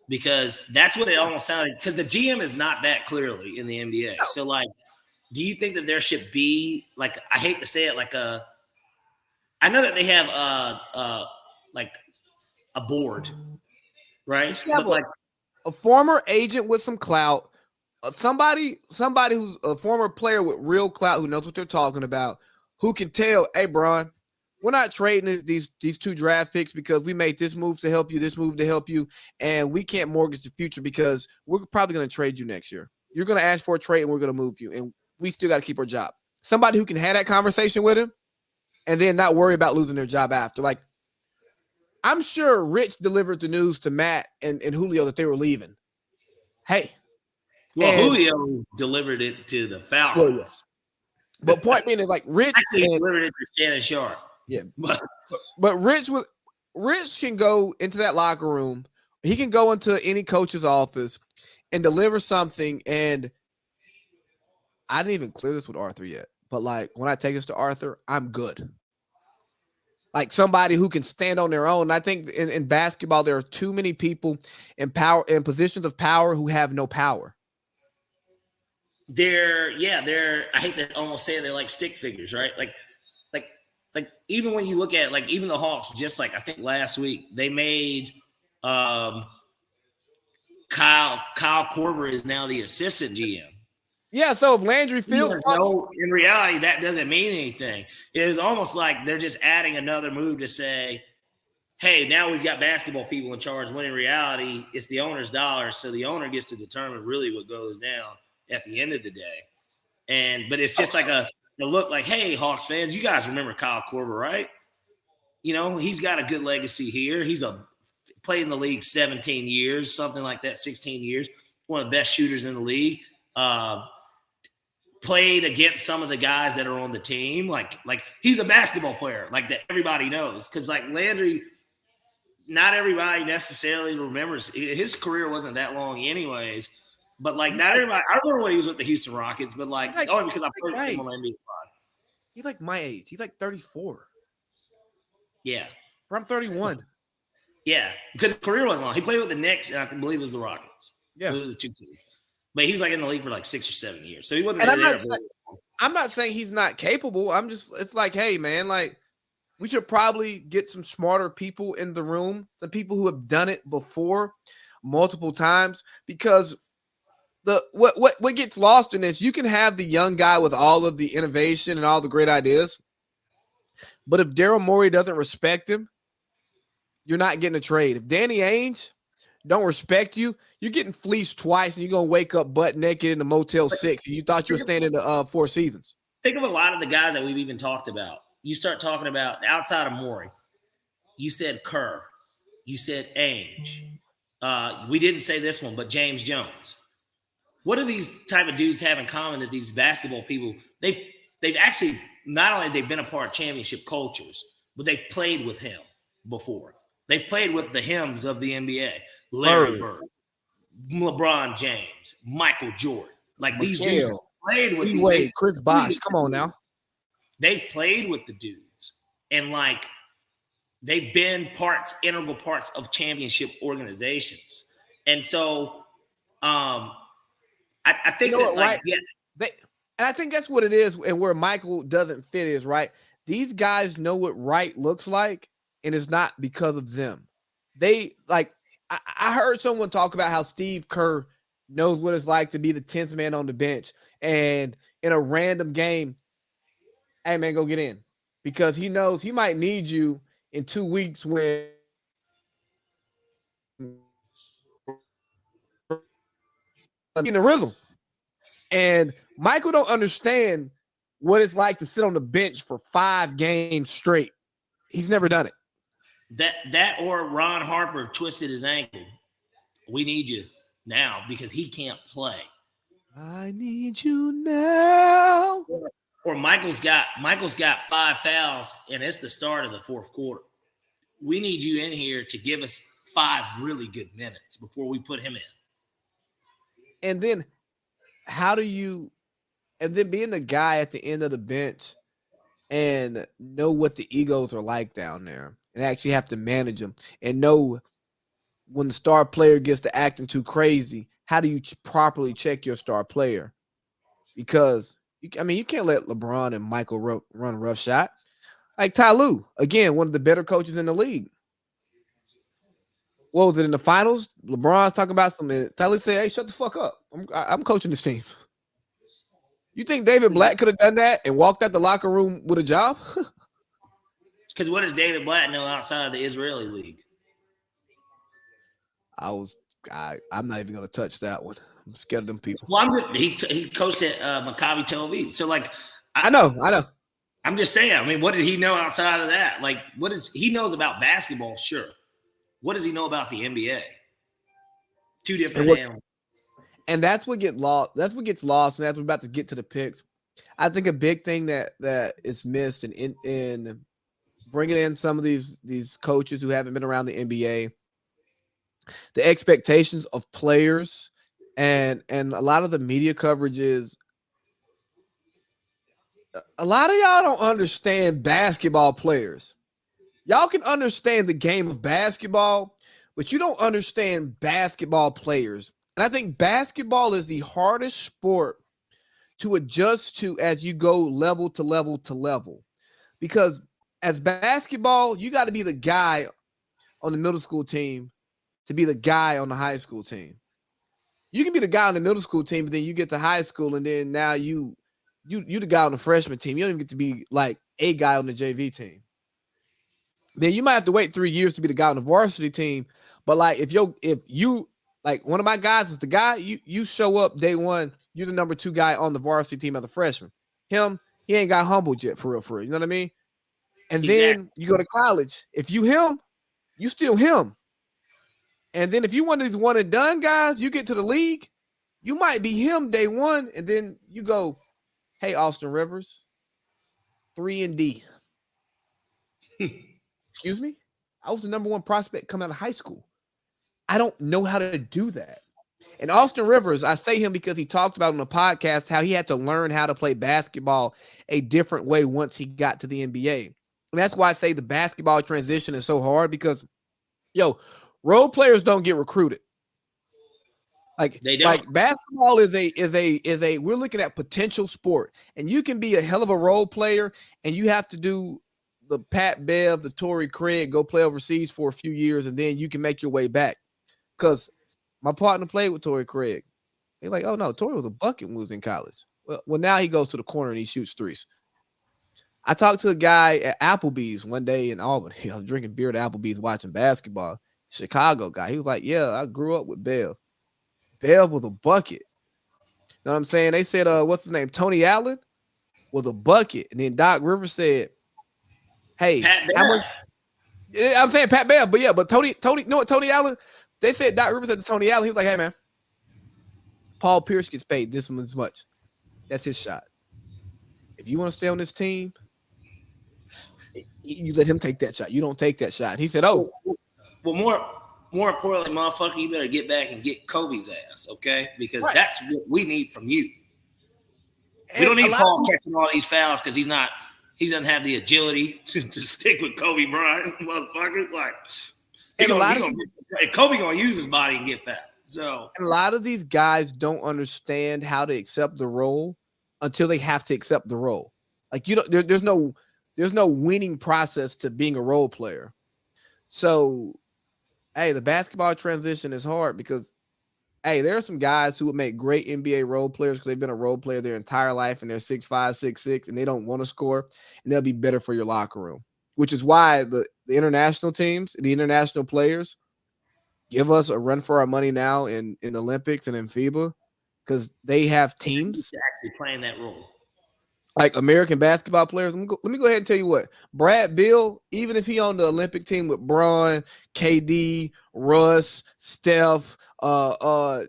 because that's what it almost sounded like, because the GM is not that clearly in the NBA. No. So, like, do you think that there should be, like, I hate to say it, like I know that they have like a board, right? You should have But like a former agent with some clout, somebody who's a former player with real clout who knows what they're talking about, who can tell, hey, Bron, we're not trading these 2 draft picks because we made this move to help you, this move to help you, and we can't mortgage the future because we're probably going to trade you next year. You're going to ask for a trade and we're going to move you, and we still got to keep our job. Somebody who can have that conversation with him and then not worry about losing their job after. Like, I'm sure Rich delivered the news to Matt and Julio that they were leaving. Hey. Julio delivered it to the Falcons. Well, yes. But point being is, like, Rich actually delivered it to Shannon Sharp. Yeah. But Rich can go into that locker room. He can go into any coach's office and deliver something. And I didn't even clear this with Arthur yet. But, like, when I take this to Arthur, I'm good. Like, somebody who can stand on their own. And I think in basketball, there are too many people in positions of power who have no power. They're I hate to almost say it, they're like stick figures, right? Like even when you look at, like, even the Hawks, just like I think last week, they made Kyle Korver is now the assistant GM. Yeah, so if Landry Fields, in reality, that doesn't mean anything. It is almost like they're just adding another move to say, hey, now we've got basketball people in charge, when in reality, it's the owner's dollars, so the owner gets to determine really what goes down at the end of the day. But it's just like a look like, hey, Hawks fans, you guys remember Kyle Korver, right? You know, he's got a good legacy here. He's played in the league 17 years, something like that, 16 years, one of the best shooters in the league. Played against some of the guys that are on the team. Like he's a basketball player, like, that everybody knows. Because, like, Landry, not everybody necessarily remembers. His career wasn't that long anyways. But, like, not everybody – I remember when he was with the Houston Rockets, but, like only because I played him on the NBA squad. He's like my age. He's like 34. Yeah. Or I'm 31. Yeah, because his career wasn't long. He played with the Knicks, and I can believe it was the Rockets. Yeah. Those were the 2 teams. But he was, like, in the league for, like, 6 or 7 years. So he wasn't I'm not saying he's not capable. It's like, hey, man, like, we should probably get some smarter people in the room, some people who have done it before multiple times, because what gets lost in this, you can have the young guy with all of the innovation and all the great ideas, but if Daryl Morey doesn't respect him, you're not getting a trade. If Danny Ainge don't respect you, you're getting fleeced twice, and you're going to wake up butt naked in the Motel 6, and you thought you were staying in the Four Seasons. Think of a lot of the guys that we've even talked about. You start talking about outside of Morey. You said Kerr. You said Ainge. We didn't say this one, but James Jones. What do these type of dudes have in common that these basketball people, they've actually, not only they've been a part of championship cultures, but they've played with him before. They played with the hymns of the NBA. Larry Bird, LeBron James, Michael Jordan. Like, these dudes have played with Chris Bosh. Come on now. They've played with the dudes. And, like, they've been integral parts of championship organizations. And so I think and I think that's what it is, and where Michael doesn't fit is, right, these guys know what right looks like, and it's not because of them. They, like, I heard someone talk about how Steve Kerr knows what it's like to be the 10th man on the bench, and in a random game, hey, man, go get in, because he knows he might need you in 2 weeks when in the rhythm. And Michael don't understand what it's like to sit on the bench for 5 games straight. He's never done it. That or Ron Harper twisted his ankle. We need you now because he can't play. I need you now. Or Michael's got 5 fouls, and it's the start of the fourth quarter. We need you in here to give us 5 really good minutes before we put him in. And then being the guy at the end of the bench and know what the egos are like down there. and actually have to manage them and know when the star player gets to acting too crazy, how do you properly check your star player? Because you can't let LeBron and Michael run rough shot. Like Ty Lue, again, one of the better coaches in the league. What was it in the finals? LeBron's talking about something. Ty Lue said, "Hey, shut the fuck up. I'm coaching this team." You think David Black could have done that and walked out the locker room with a job? Because what does David Blatt know outside of the Israeli league? I'm not even going to touch that one. I'm scared of them people. Well, he coached at Maccabi Tel Aviv. So, like, I know. I'm just saying. I mean, what did he know outside of that? Like, he knows about basketball? Sure. What does he know about the NBA? Two different animals. And that's what gets lost. That's what gets lost. And that's what we're about to get to the picks. I think a big thing that is missed in bringing in some of these coaches who haven't been around the NBA, the expectations of players, and a lot of the media coverage is a lot of y'all don't understand basketball players. Y'all can understand the game of basketball, but you don't understand basketball players. And I think basketball is the hardest sport to adjust to as you go level to level to level. Because as basketball, you got to be the guy on the middle school team to be the guy on the high school team. You can be the guy on the middle school team, but then you get to high school, and then now you the guy on the freshman team. You don't even get to be like a guy on the JV team. Then you might have to wait 3 years to be the guy on the varsity team. But like if you like one of my guys is the guy, you show up day one, you're the number 2 guy on the varsity team as a freshman. Him, he ain't got humbled yet for real. You know what I mean? And then you go to college. If you him, you still him. And then if you one of these one and done guys, you get to the league, you might be him day one, and then you go, hey, Austin Rivers, 3 and D. Excuse me? I was the number 1 prospect coming out of high school. I don't know how to do that. And Austin Rivers, I say him because he talked about on the podcast how he had to learn how to play basketball a different way once he got to the NBA. And that's why I say the basketball transition is so hard because, role players don't get recruited. Like they don't. Like basketball is a we're looking at potential sport, and you can be a hell of a role player, and you have to do the Pat Bev, the Torrey Craig, go play overseas for a few years, and then you can make your way back. Because my partner played with Torrey Craig. He's like, oh no, Torrey was a bucket when he was in college. Well, now he goes to the corner and he shoots threes. I talked to a guy at Applebee's one day in Albany. I was drinking beer at Applebee's watching basketball. Chicago guy. He was like, yeah, I grew up with Bev. Bev was a bucket. You know what I'm saying? They said, what's his name? Tony Allen was a bucket. And then Doc Rivers said, hey, how much? Yeah, I'm saying Pat Bev, but Tony, you know what, Tony Allen? They said Doc Rivers said to Tony Allen, he was like, hey, man, Paul Pierce gets paid this much. That's his shot. If you want to stay on this team, you let him take that shot. You don't take that shot. He said, oh. Well, more importantly, motherfucker, you better get back and get Kobe's ass, okay? Because that's what we need from you. We don't need Paul catching all these fouls because he doesn't have the agility to stick with Kobe Bryant, motherfucker. Like, Kobe gonna use his body and get fat. So a lot of these guys don't understand how to accept the role until they have to accept the role. Like there's no winning process to being a role player. So, hey, the basketball transition is hard because, hey, there are some guys who would make great NBA role players because they've been a role player their entire life and they're 6'5", 6'6", and they don't want to score, and they'll be better for your locker room, which is why the international teams, the international players give us a run for our money now in the Olympics and in FIBA because they have teams actually playing that role. Like American basketball players, let me go ahead and tell you what. Brad Beal, even if he on the Olympic team with Braun, KD, Russ, Steph,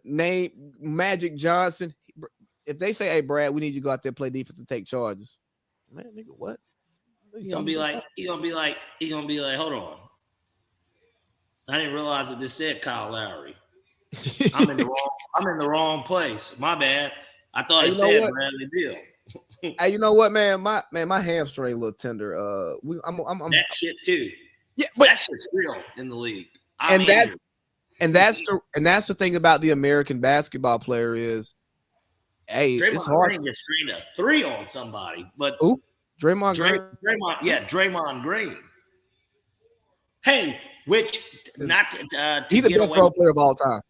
Magic Johnson, if they say, hey, Brad, we need you to go out there play defense and take charges. Man, nigga, what? He gonna be like, hold on. I didn't realize that this said Kyle Lowry. I'm in the wrong place. My bad. I thought it said Bradley Beal. Hey, you know what, man? My hamstring a little tender. I'm that shit too. Yeah, but that shit's real in the league. and that's the thing about the American basketball player is, hey, it's Draymond hard. Green just drained a 3 on somebody, but Who? Draymond Green. Draymond Green. Hey, which not to He's the get best away, role player of all time.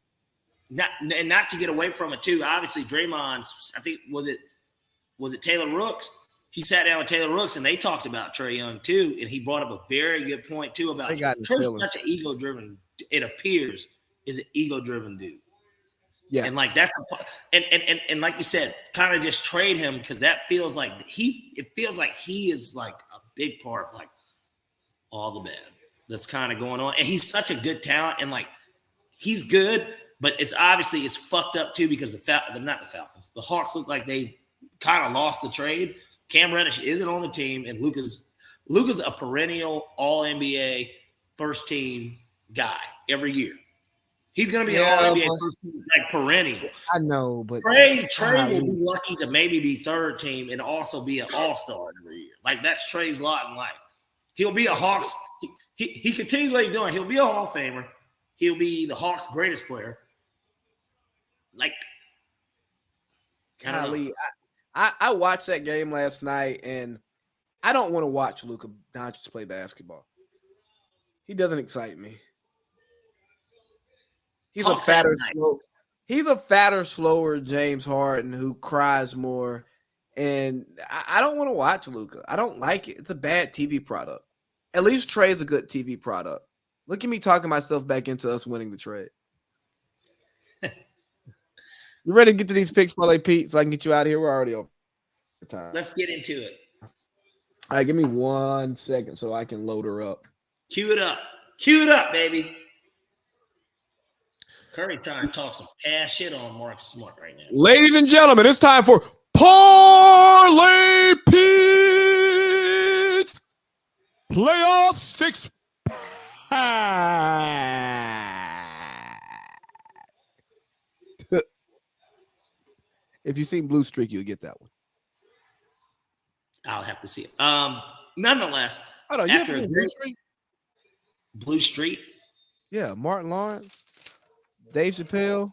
not to get away from it too. Obviously, Draymond. I think was it Taylor Rooks? He sat down with Taylor Rooks and they talked about Trae Young too, and he brought up a very good point too about Trae's such an ego-driven. It appears is an ego-driven dude. Yeah, and like that's and like you said, kind of just trade him because that feels like it feels like he is like a big part of like all the bad that's kind of going on, and he's such a good talent, and like he's good, but it's fucked up too because not the Falcons, the Hawks look like they kind of lost the trade. Cam Reddish isn't on the team, and Luka's a perennial All NBA first team guy every year. He's going to be an All NBA first team, like perennial. I know, but Trae will be lucky to maybe be third team and also be an All-Star every year. Like that's Trae's lot in life. He'll be a Hawks. He continues what he's doing. He'll be a Hall of Famer. He'll be the Hawks' greatest player. Like, golly, I watched that game last night, and I don't want to watch Luka Doncic play basketball. He doesn't excite me. He's a fatter, slower James Harden who cries more, and I don't want to watch Luka. I don't like it. It's a bad TV product. At least Trae's a good TV product. Look at me talking myself back into us winning the trade. You ready to get to these picks, Parlay Pete, so I can get you out of here? We're already over time. Let's get into it. All right, give me 1 second so I can load her up. Cue it up. Cue it up, baby. Curry time talk some cash shit on Marcus Smart right now. Ladies and gentlemen, it's time for Parlay Pete's Playoff 6 If you've seen Blue Streak, you'll get that one. I'll have to see it. Nonetheless, Hold on, you ever seen Blue Streak? Blue Street? Yeah, Martin Lawrence, Dave Chappelle.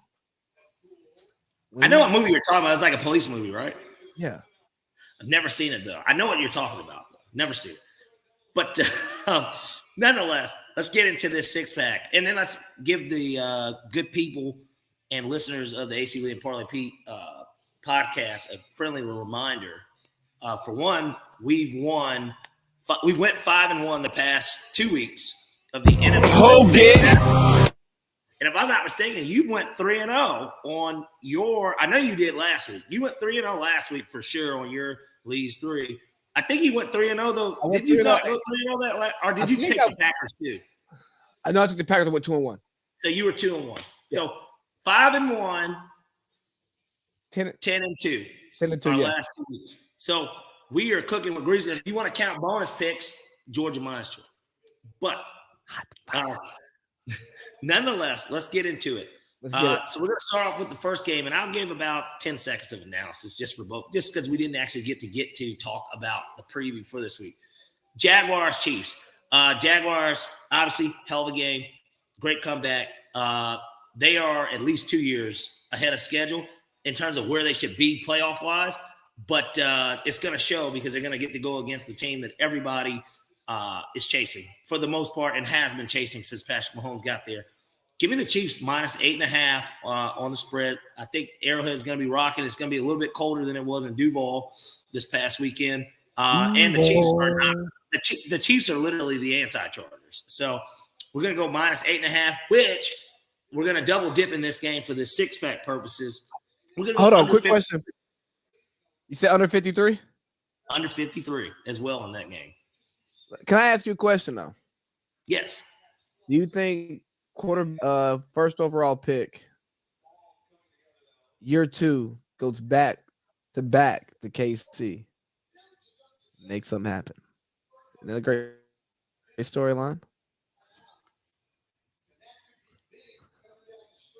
I know what movie you're talking about. It's like a police movie, right? Yeah. I've never seen it, though. I know what you're talking about. Never seen it. But nonetheless, let's get into this six-pack. And then let's give the good people and listeners of the AC Lee and Parlay Pete podcast a friendly reminder. For one, we went 5-1 the past 2 weeks of the NFL. Oh, yeah. And if I'm not mistaken, you went 3-0 on your – I know you did last week. You went 3-0 last week for sure on your Lee's 3. I think you went 3-0, though. Did you not go 3-0 that last – or did you take the Packers too? I know I took the Packers. I went 2-1. So you were 2-1. Yeah. So 5-1, 10-2. 10-2, our yeah. last 2 weeks. So we are cooking with grease. If you want to count bonus picks, Georgia -12. But nonetheless, let's get into it. So we're going to start off with the first game, and I'll give about 10 seconds of analysis just for both, just because we didn't actually get to talk about the preview for this week. Jaguars, Chiefs. Jaguars, obviously, hell of a game. Great comeback. They are at least 2 years ahead of schedule in terms of where they should be playoff-wise, but it's going to show because they're going to get to go against the team that everybody is chasing for the most part and has been chasing since Patrick Mahomes got there. Give me the Chiefs -8.5 on the spread. I think Arrowhead is going to be rocking. It's going to be a little bit colder than it was in Duval this past weekend. And the Chiefs are not – the Chiefs are literally the anti-Chargers. So we're going to go -8.5, which we're going to double dip in this game for the six-pack purposes. We're going to Hold on, quick question. You said under 53? Under 53 as well in that game. Can I ask you a question, though? Yes. Do you think first overall pick, year 2, goes back to KC, make something happen? Isn't that a great storyline?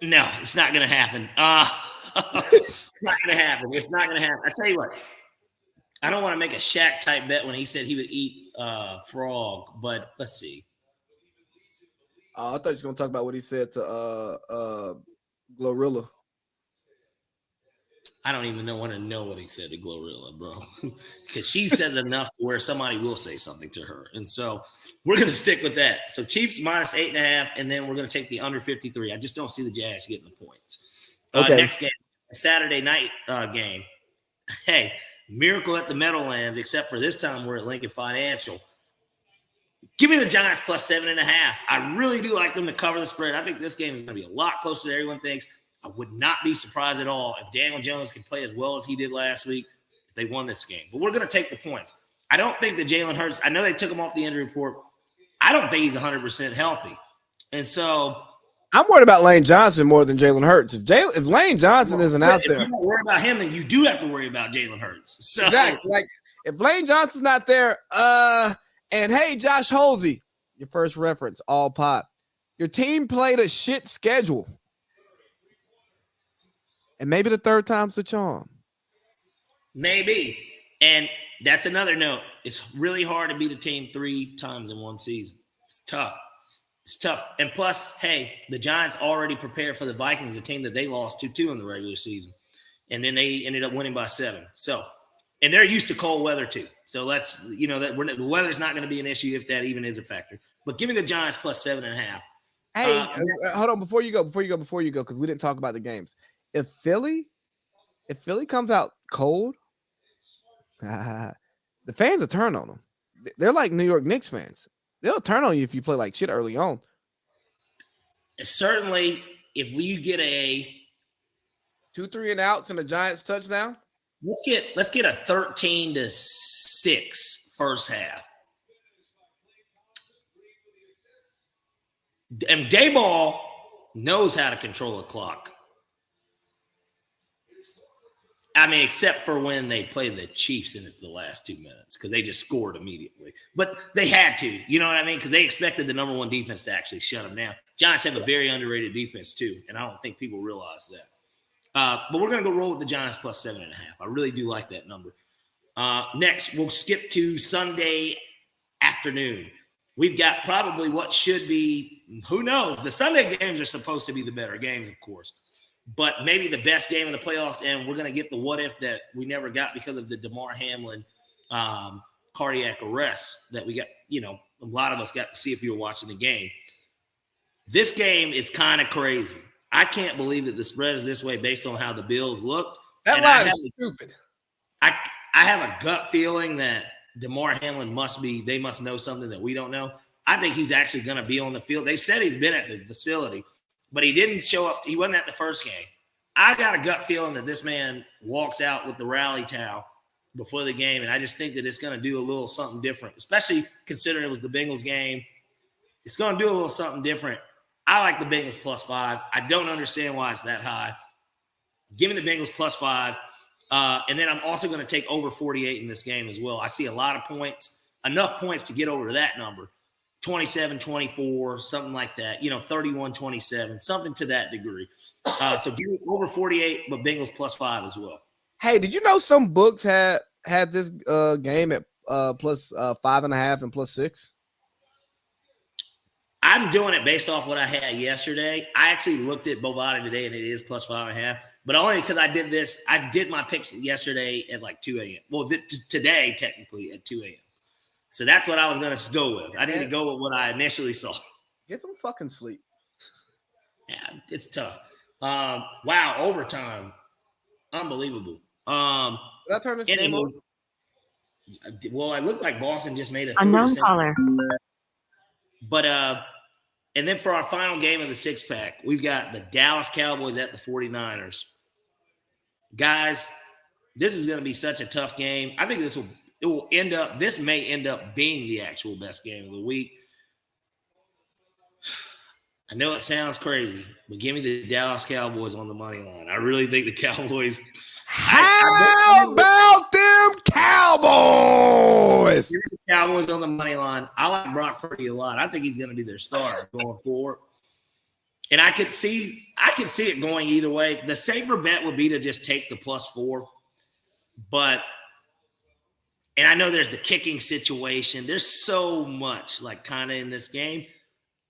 No, it's not going to happen. It's not going to happen. It's not going to happen. I tell you what, I don't want to make a Shaq type bet when he said he would eat frog, but let's see. I thought you were gonna talk about what he said to Glorilla. I don't even want to know what he said to Glorilla, bro, because she says enough to where somebody will say something to her, and so we're gonna stick with that. So Chiefs minus 8.5, and then we're gonna take the under 53. I just don't see the Jags getting the points. Okay. Next game, Saturday night game. Hey, miracle at the Meadowlands, except for this time we're at Lincoln Financial. Give me the Giants plus 7.5. I really do like them to cover the spread. I think this game is going to be a lot closer than everyone thinks. I would not be surprised at all if Daniel Jones can play as well as he did last week if they won this game. But we're going to take the points. I don't think that Jalen Hurts, I know they took him off the injury report. I don't think he's 100% healthy. And so I'm worried about Lane Johnson more than Jalen Hurts. If Lane Johnson isn't out there, if you don't worry about him, then you do have to worry about Jalen Hurts. So exactly. Like if Lane Johnson's not there, and hey, Josh Holsey, your first reference, all pot. Your team played a shit schedule. And maybe the third time's the charm. maybe. And that's another note. It's really hard to beat a team 3 times in one season. It's tough. It's tough. And plus, hey, the Giants already prepared for the Vikings, a team that they lost 2-2 in the regular season. And then they ended up winning by 7. So, and they're used to cold weather too. So let's, that the weather's not going to be an issue if that even is a factor. But give me the Giants plus 7.5. Hey, hold on before you go, because we didn't talk about the games. If Philly comes out cold, the fans will turn on them. They're like New York Knicks fans. They'll turn on you if you play like shit early on. Certainly, if we get a 2-3 and outs and a Giants touchdown, let's get a 13-6 first half. And Dayball knows how to control a clock. I mean, except for when they play the Chiefs and it's the last 2 minutes because they just scored immediately. But they had to, you know what I mean? Because they expected the number 1 defense to actually shut them down. Giants have a very underrated defense too, and I don't think people realize that. But we're going to go roll with the Giants plus 7.5. I really do like that number. Next, we'll skip to Sunday afternoon. We've got probably what should be, who knows? The Sunday games are supposed to be the better games, of course. But maybe the best game in the playoffs, and we're going to get the what if that we never got because of the DeMar Hamlin cardiac arrest that we got, a lot of us got to see if you were watching the game. This game is kind of crazy. I can't believe that the spread is this way based on how the Bills looked. That line is stupid. I have a gut feeling that DeMar Hamlin they must know something that we don't know. I think he's actually going to be on the field. They said he's been at the facility, but he didn't show up. He wasn't at the first game. I got a gut feeling that this man walks out with the rally towel before the game, and I just think that it's going to do a little something different, especially considering it was the Bengals game. It's going to do a little something different. I like the Bengals plus 5. I don't understand why it's that high. Give me the Bengals plus 5. And then I'm also going to take over 48 in this game as well. I see a lot of points, enough points to get over to that number. 27-24, something like that, 31-27, something to that degree. So give me over 48, but Bengals plus 5 as well. Hey, did you know some books had this game at plus 5.5 and plus 6? I'm doing it based off what I had yesterday. I actually looked at Bovada today, and it is plus 5.5, but only because I did this. I did my picks yesterday at like 2 a.m. Well, today, technically, at 2 a.m. So that's what I was going to go with. I didn't go with what I initially saw. Get some fucking sleep. Yeah, it's tough. Wow, overtime. Unbelievable. Did I turn this game off? Well, it looked like Boston just made a unknown caller. But and then for our final game of the 6-pack, we've got the Dallas Cowboys at the 49ers. Guys, this is going to be such a tough game. I think this may end up being the actual best game of the week. I know it sounds crazy, but give me the Dallas Cowboys on the money line. I really think the Cowboys. How about them Cowboys? Give me the Cowboys on the money line. I like Brock Purdy a lot. I think he's going to be their star going forward. And I could see it going either way. The safer bet would be to just take the plus 4. And I know there's the kicking situation. There's so much like kind of in this game.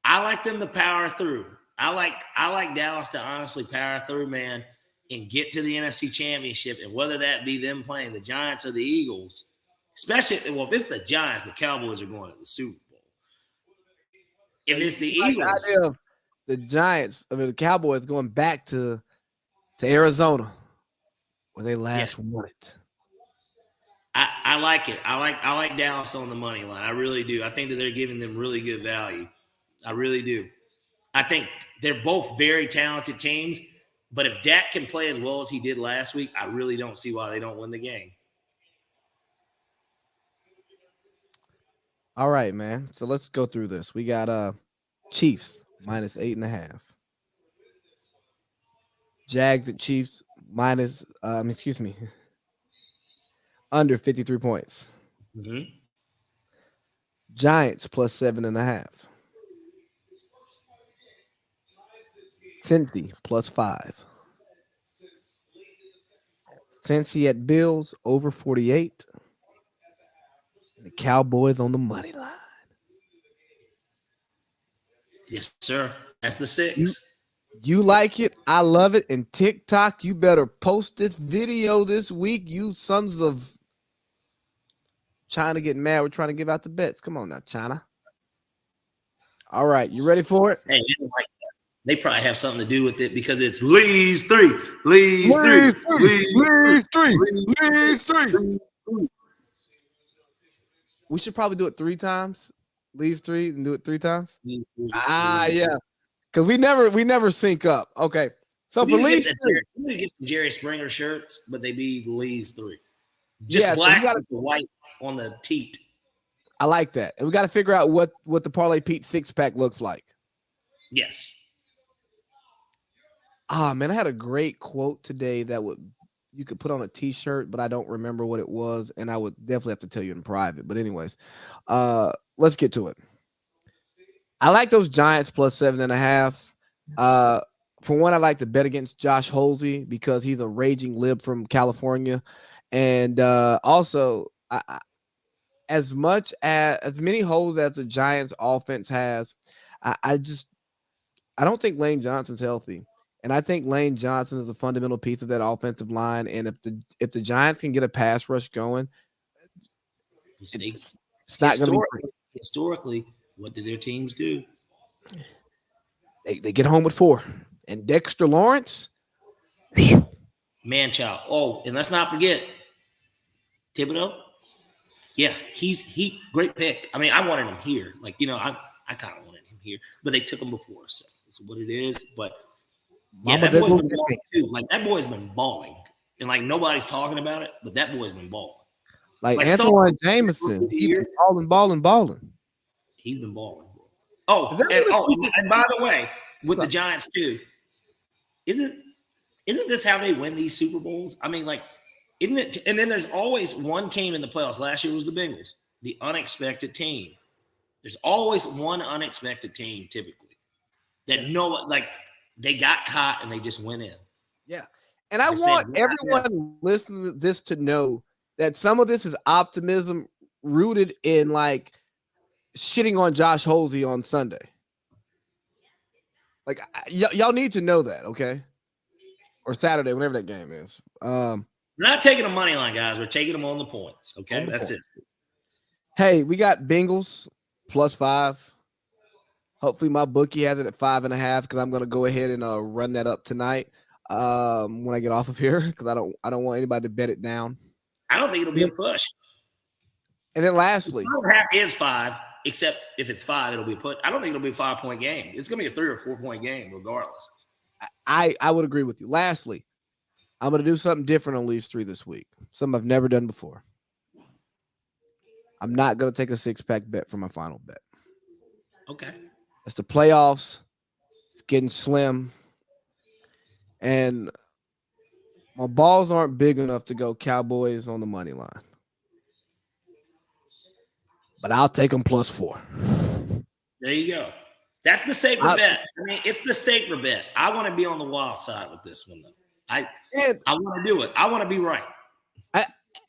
I like them to power through. I like Dallas to honestly power through, man, and get to the NFC Championship. And whether that be them playing the Giants or the Eagles, especially if it's the Giants, the Cowboys are going to the Super Bowl. If it's the Eagles, idea of the Giants, the Cowboys going back to Arizona where they last won it. I like it. I like Dallas on the money line. I really do. I think that they're giving them really good value. I really do. I think they're both very talented teams, but if Dak can play as well as he did last week, I really don't see why they don't win the game. All right, man. So let's go through this. We got Chiefs minus 8.5. Jags at Chiefs minus under 53 points. Mm-hmm. Giants plus 7.5. Cincy plus 5. Cincy at Bills over 48. The Cowboys on the money line. Yes, sir. That's the 6. You like it. I love it. And TikTok, you better post this video this week. You sons of China getting mad. We're trying to give out the bets. Come on now, China. All right. You ready for it? Hey, they probably have something to do with it because it's Lee's 3. Lee's 3. Lee's 3. Lee's 3. We should probably do it 3 times. Lee's 3 and do it 3 times. Yeah. Because we never sync up. Okay. So for Lee's 3. We need to get some Jerry Springer shirts, but they be Lee's 3. Just black with the white on the teat. I like that. And we got to figure out what the Parlay Pete 6-pack looks like. Yes. Man, I had a great quote today that you could put on a t-shirt, but I don't remember what it was, and I would definitely have to tell you in private. But anyways, let's get to it. I like those Giants plus 7.5. For one, I like to bet against Josh Holsey because he's a raging lib from California. And also, as many holes as the Giants offense has, I don't think Lane Johnson's healthy. And I think Lane Johnson is a fundamental piece of that offensive line. And if the Giants can get a pass rush going, it's not going to be great. Historically, what do their teams do? They get home with 4. And Dexter Lawrence, man-child. Oh, and let's not forget Thibodeau. Yeah, he great pick. I mean, I wanted him here. Like, I kind of wanted him here, but they took him before, so it's what it is. But yeah, that boy's been balling too. Like, that boy's been balling, and like nobody's talking about it, but that boy's been balling. Like Antoine Jameson, he's been balling. He's been balling. And by the way, with the Giants too, isn't this how they win these Super Bowls? I mean, like, isn't it? And then there's always one team in the playoffs. Last year was the Bengals, the unexpected team. There's always one unexpected team typically that they got hot and they just went in. Yeah. And I want everyone listening to this to know that some of this is optimism rooted in like shitting on Josh Holsey on Sunday. Like y'all need to know that, okay? Or Saturday, whenever that game is. We're not taking the money line, guys. We're taking them on the points, okay? That's it. Hey, we got Bengals plus 5. Hopefully my bookie has it at 5.5 because I'm going to go ahead and run that up tonight when I get off of here because I don't want anybody to bet it down. I don't think it'll be a push. And then lastly, 5.5 is 5, except if it's 5, it'll be a push. I don't think it'll be a 5-point game. It's going to be a 3 or 4-point game regardless. I would agree with you. Lastly, I'm going to do something different on Leagues 3 this week. Something I've never done before. I'm not going to take a 6-pack bet for my final bet. Okay. It's the playoffs. It's getting slim. And my balls aren't big enough to go Cowboys on the money line. But I'll take them plus 4. There you go. That's the safer bet. I mean, it's the safer bet. I want to be on the wild side with this one, though. I want to do it. I want to be right.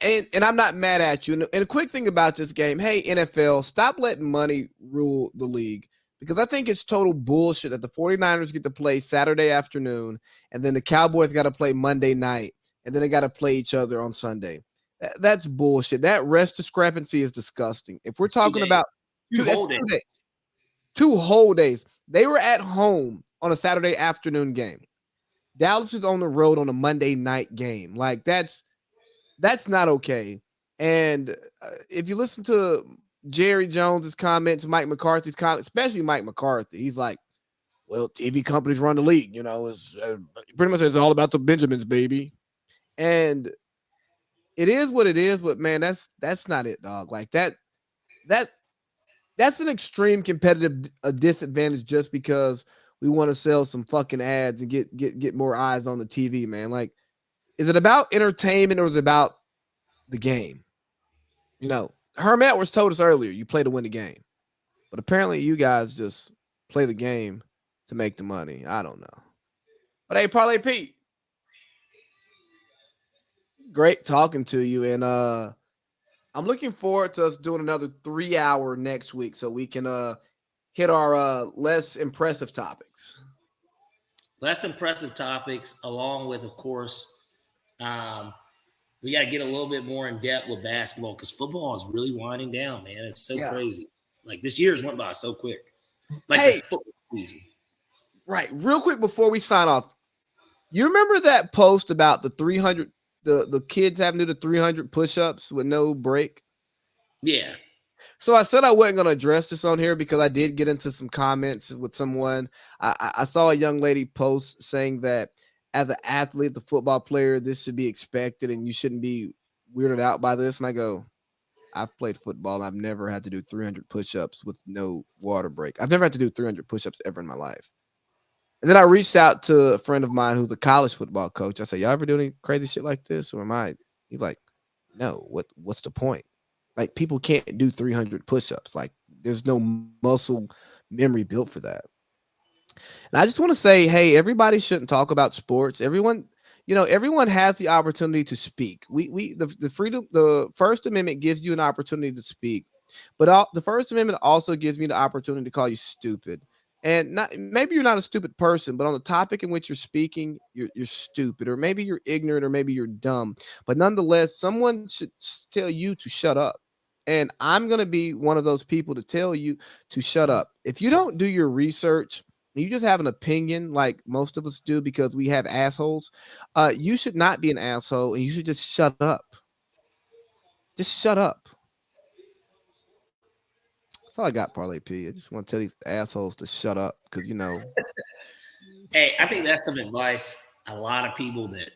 And I'm not mad at you. And a quick thing about this game, hey, NFL, stop letting money rule the league because I think it's total bullshit that the 49ers get to play Saturday afternoon and then the Cowboys got to play Monday night and then they got to play each other on Sunday. That's bullshit. That rest discrepancy is disgusting. If we're talking about 2 days. 2 whole days. They were at home on a Saturday afternoon game. Dallas is on the road on a Monday night game. Like that's not okay. And if you listen to Jerry Jones's comments, Mike McCarthy's comments, especially Mike McCarthy, he's like, well, TV companies run the league, it's pretty much it's all about the Benjamins, baby. And it is what it is, but man, that's not it, dog. Like that's an extreme competitive disadvantage just because we want to sell some fucking ads and get more eyes on the TV, man. Like, is it about entertainment or is it about the game? Herm Edwards told us earlier, you play to win the game. But apparently you guys just play the game to make the money. I don't know. But hey, Parlay Pete, great talking to you. And I'm looking forward to us doing another 3-hour next week so we can hit our less impressive topics. Less impressive topics, along with, of course, we got to get a little bit more in depth with basketball because football is really winding down, man. It's so crazy. Like this year's went by so quick. Like the football season. Right. Real quick before we sign off, you remember that post about the 300, the kids having to do the 300 push-ups with no break? Yeah. So I said I wasn't going to address this on here because I did get into some comments with someone. I saw a young lady post saying that as an athlete, the football player, this should be expected and you shouldn't be weirded out by this. And I go, I've played football. And I've never had to do 300 push-ups with no water break. I've never had to do 300 push-ups ever in my life. And then I reached out to a friend of mine who's a college football coach. I said, y'all ever do any crazy shit like this? Or am I? He's like, no, what's the point? Like, people can't do 300 push-ups. Like, there's no muscle memory built for that. And I just want to say, hey, everybody shouldn't talk about sports. Everyone has the opportunity to speak. The freedom, the First Amendment gives you an opportunity to speak, but the First Amendment also gives me the opportunity to call you stupid. And maybe you're not a stupid person, but on the topic in which you're speaking, you're stupid, or maybe you're ignorant, or maybe you're dumb. But nonetheless, someone should tell you to shut up. And I'm going to be one of those people to tell you to shut up. If you don't do your research, you just have an opinion like most of us do because we have assholes, you should not be an asshole and you should just shut up. Just shut up. That's all I got, Parlay P. I just want to tell these assholes to shut up because, Hey, I think that's some advice a lot of people that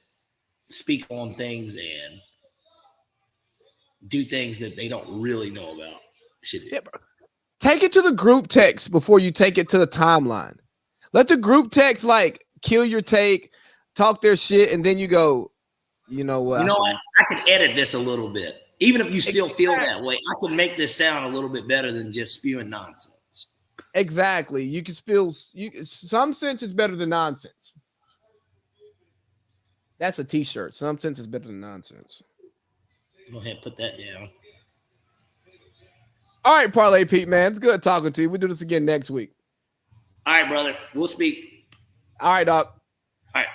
speak on things and do things that they don't really know about should do. Yeah, bro. Take it to the group text before you take it to the timeline. Let the group text kill your take, talk their shit, and then you go, you know what? I can edit this a little bit. Even if you still feel that way, I can make this sound a little bit better than just spewing nonsense. Exactly. You can some sense is better than nonsense. That's a t-shirt. Some sense is better than nonsense. Go ahead and put that down. All right, Parlay Pete, man. It's good talking to you. We'll do this again next week. All right, brother. We'll speak. All right, dog. All right.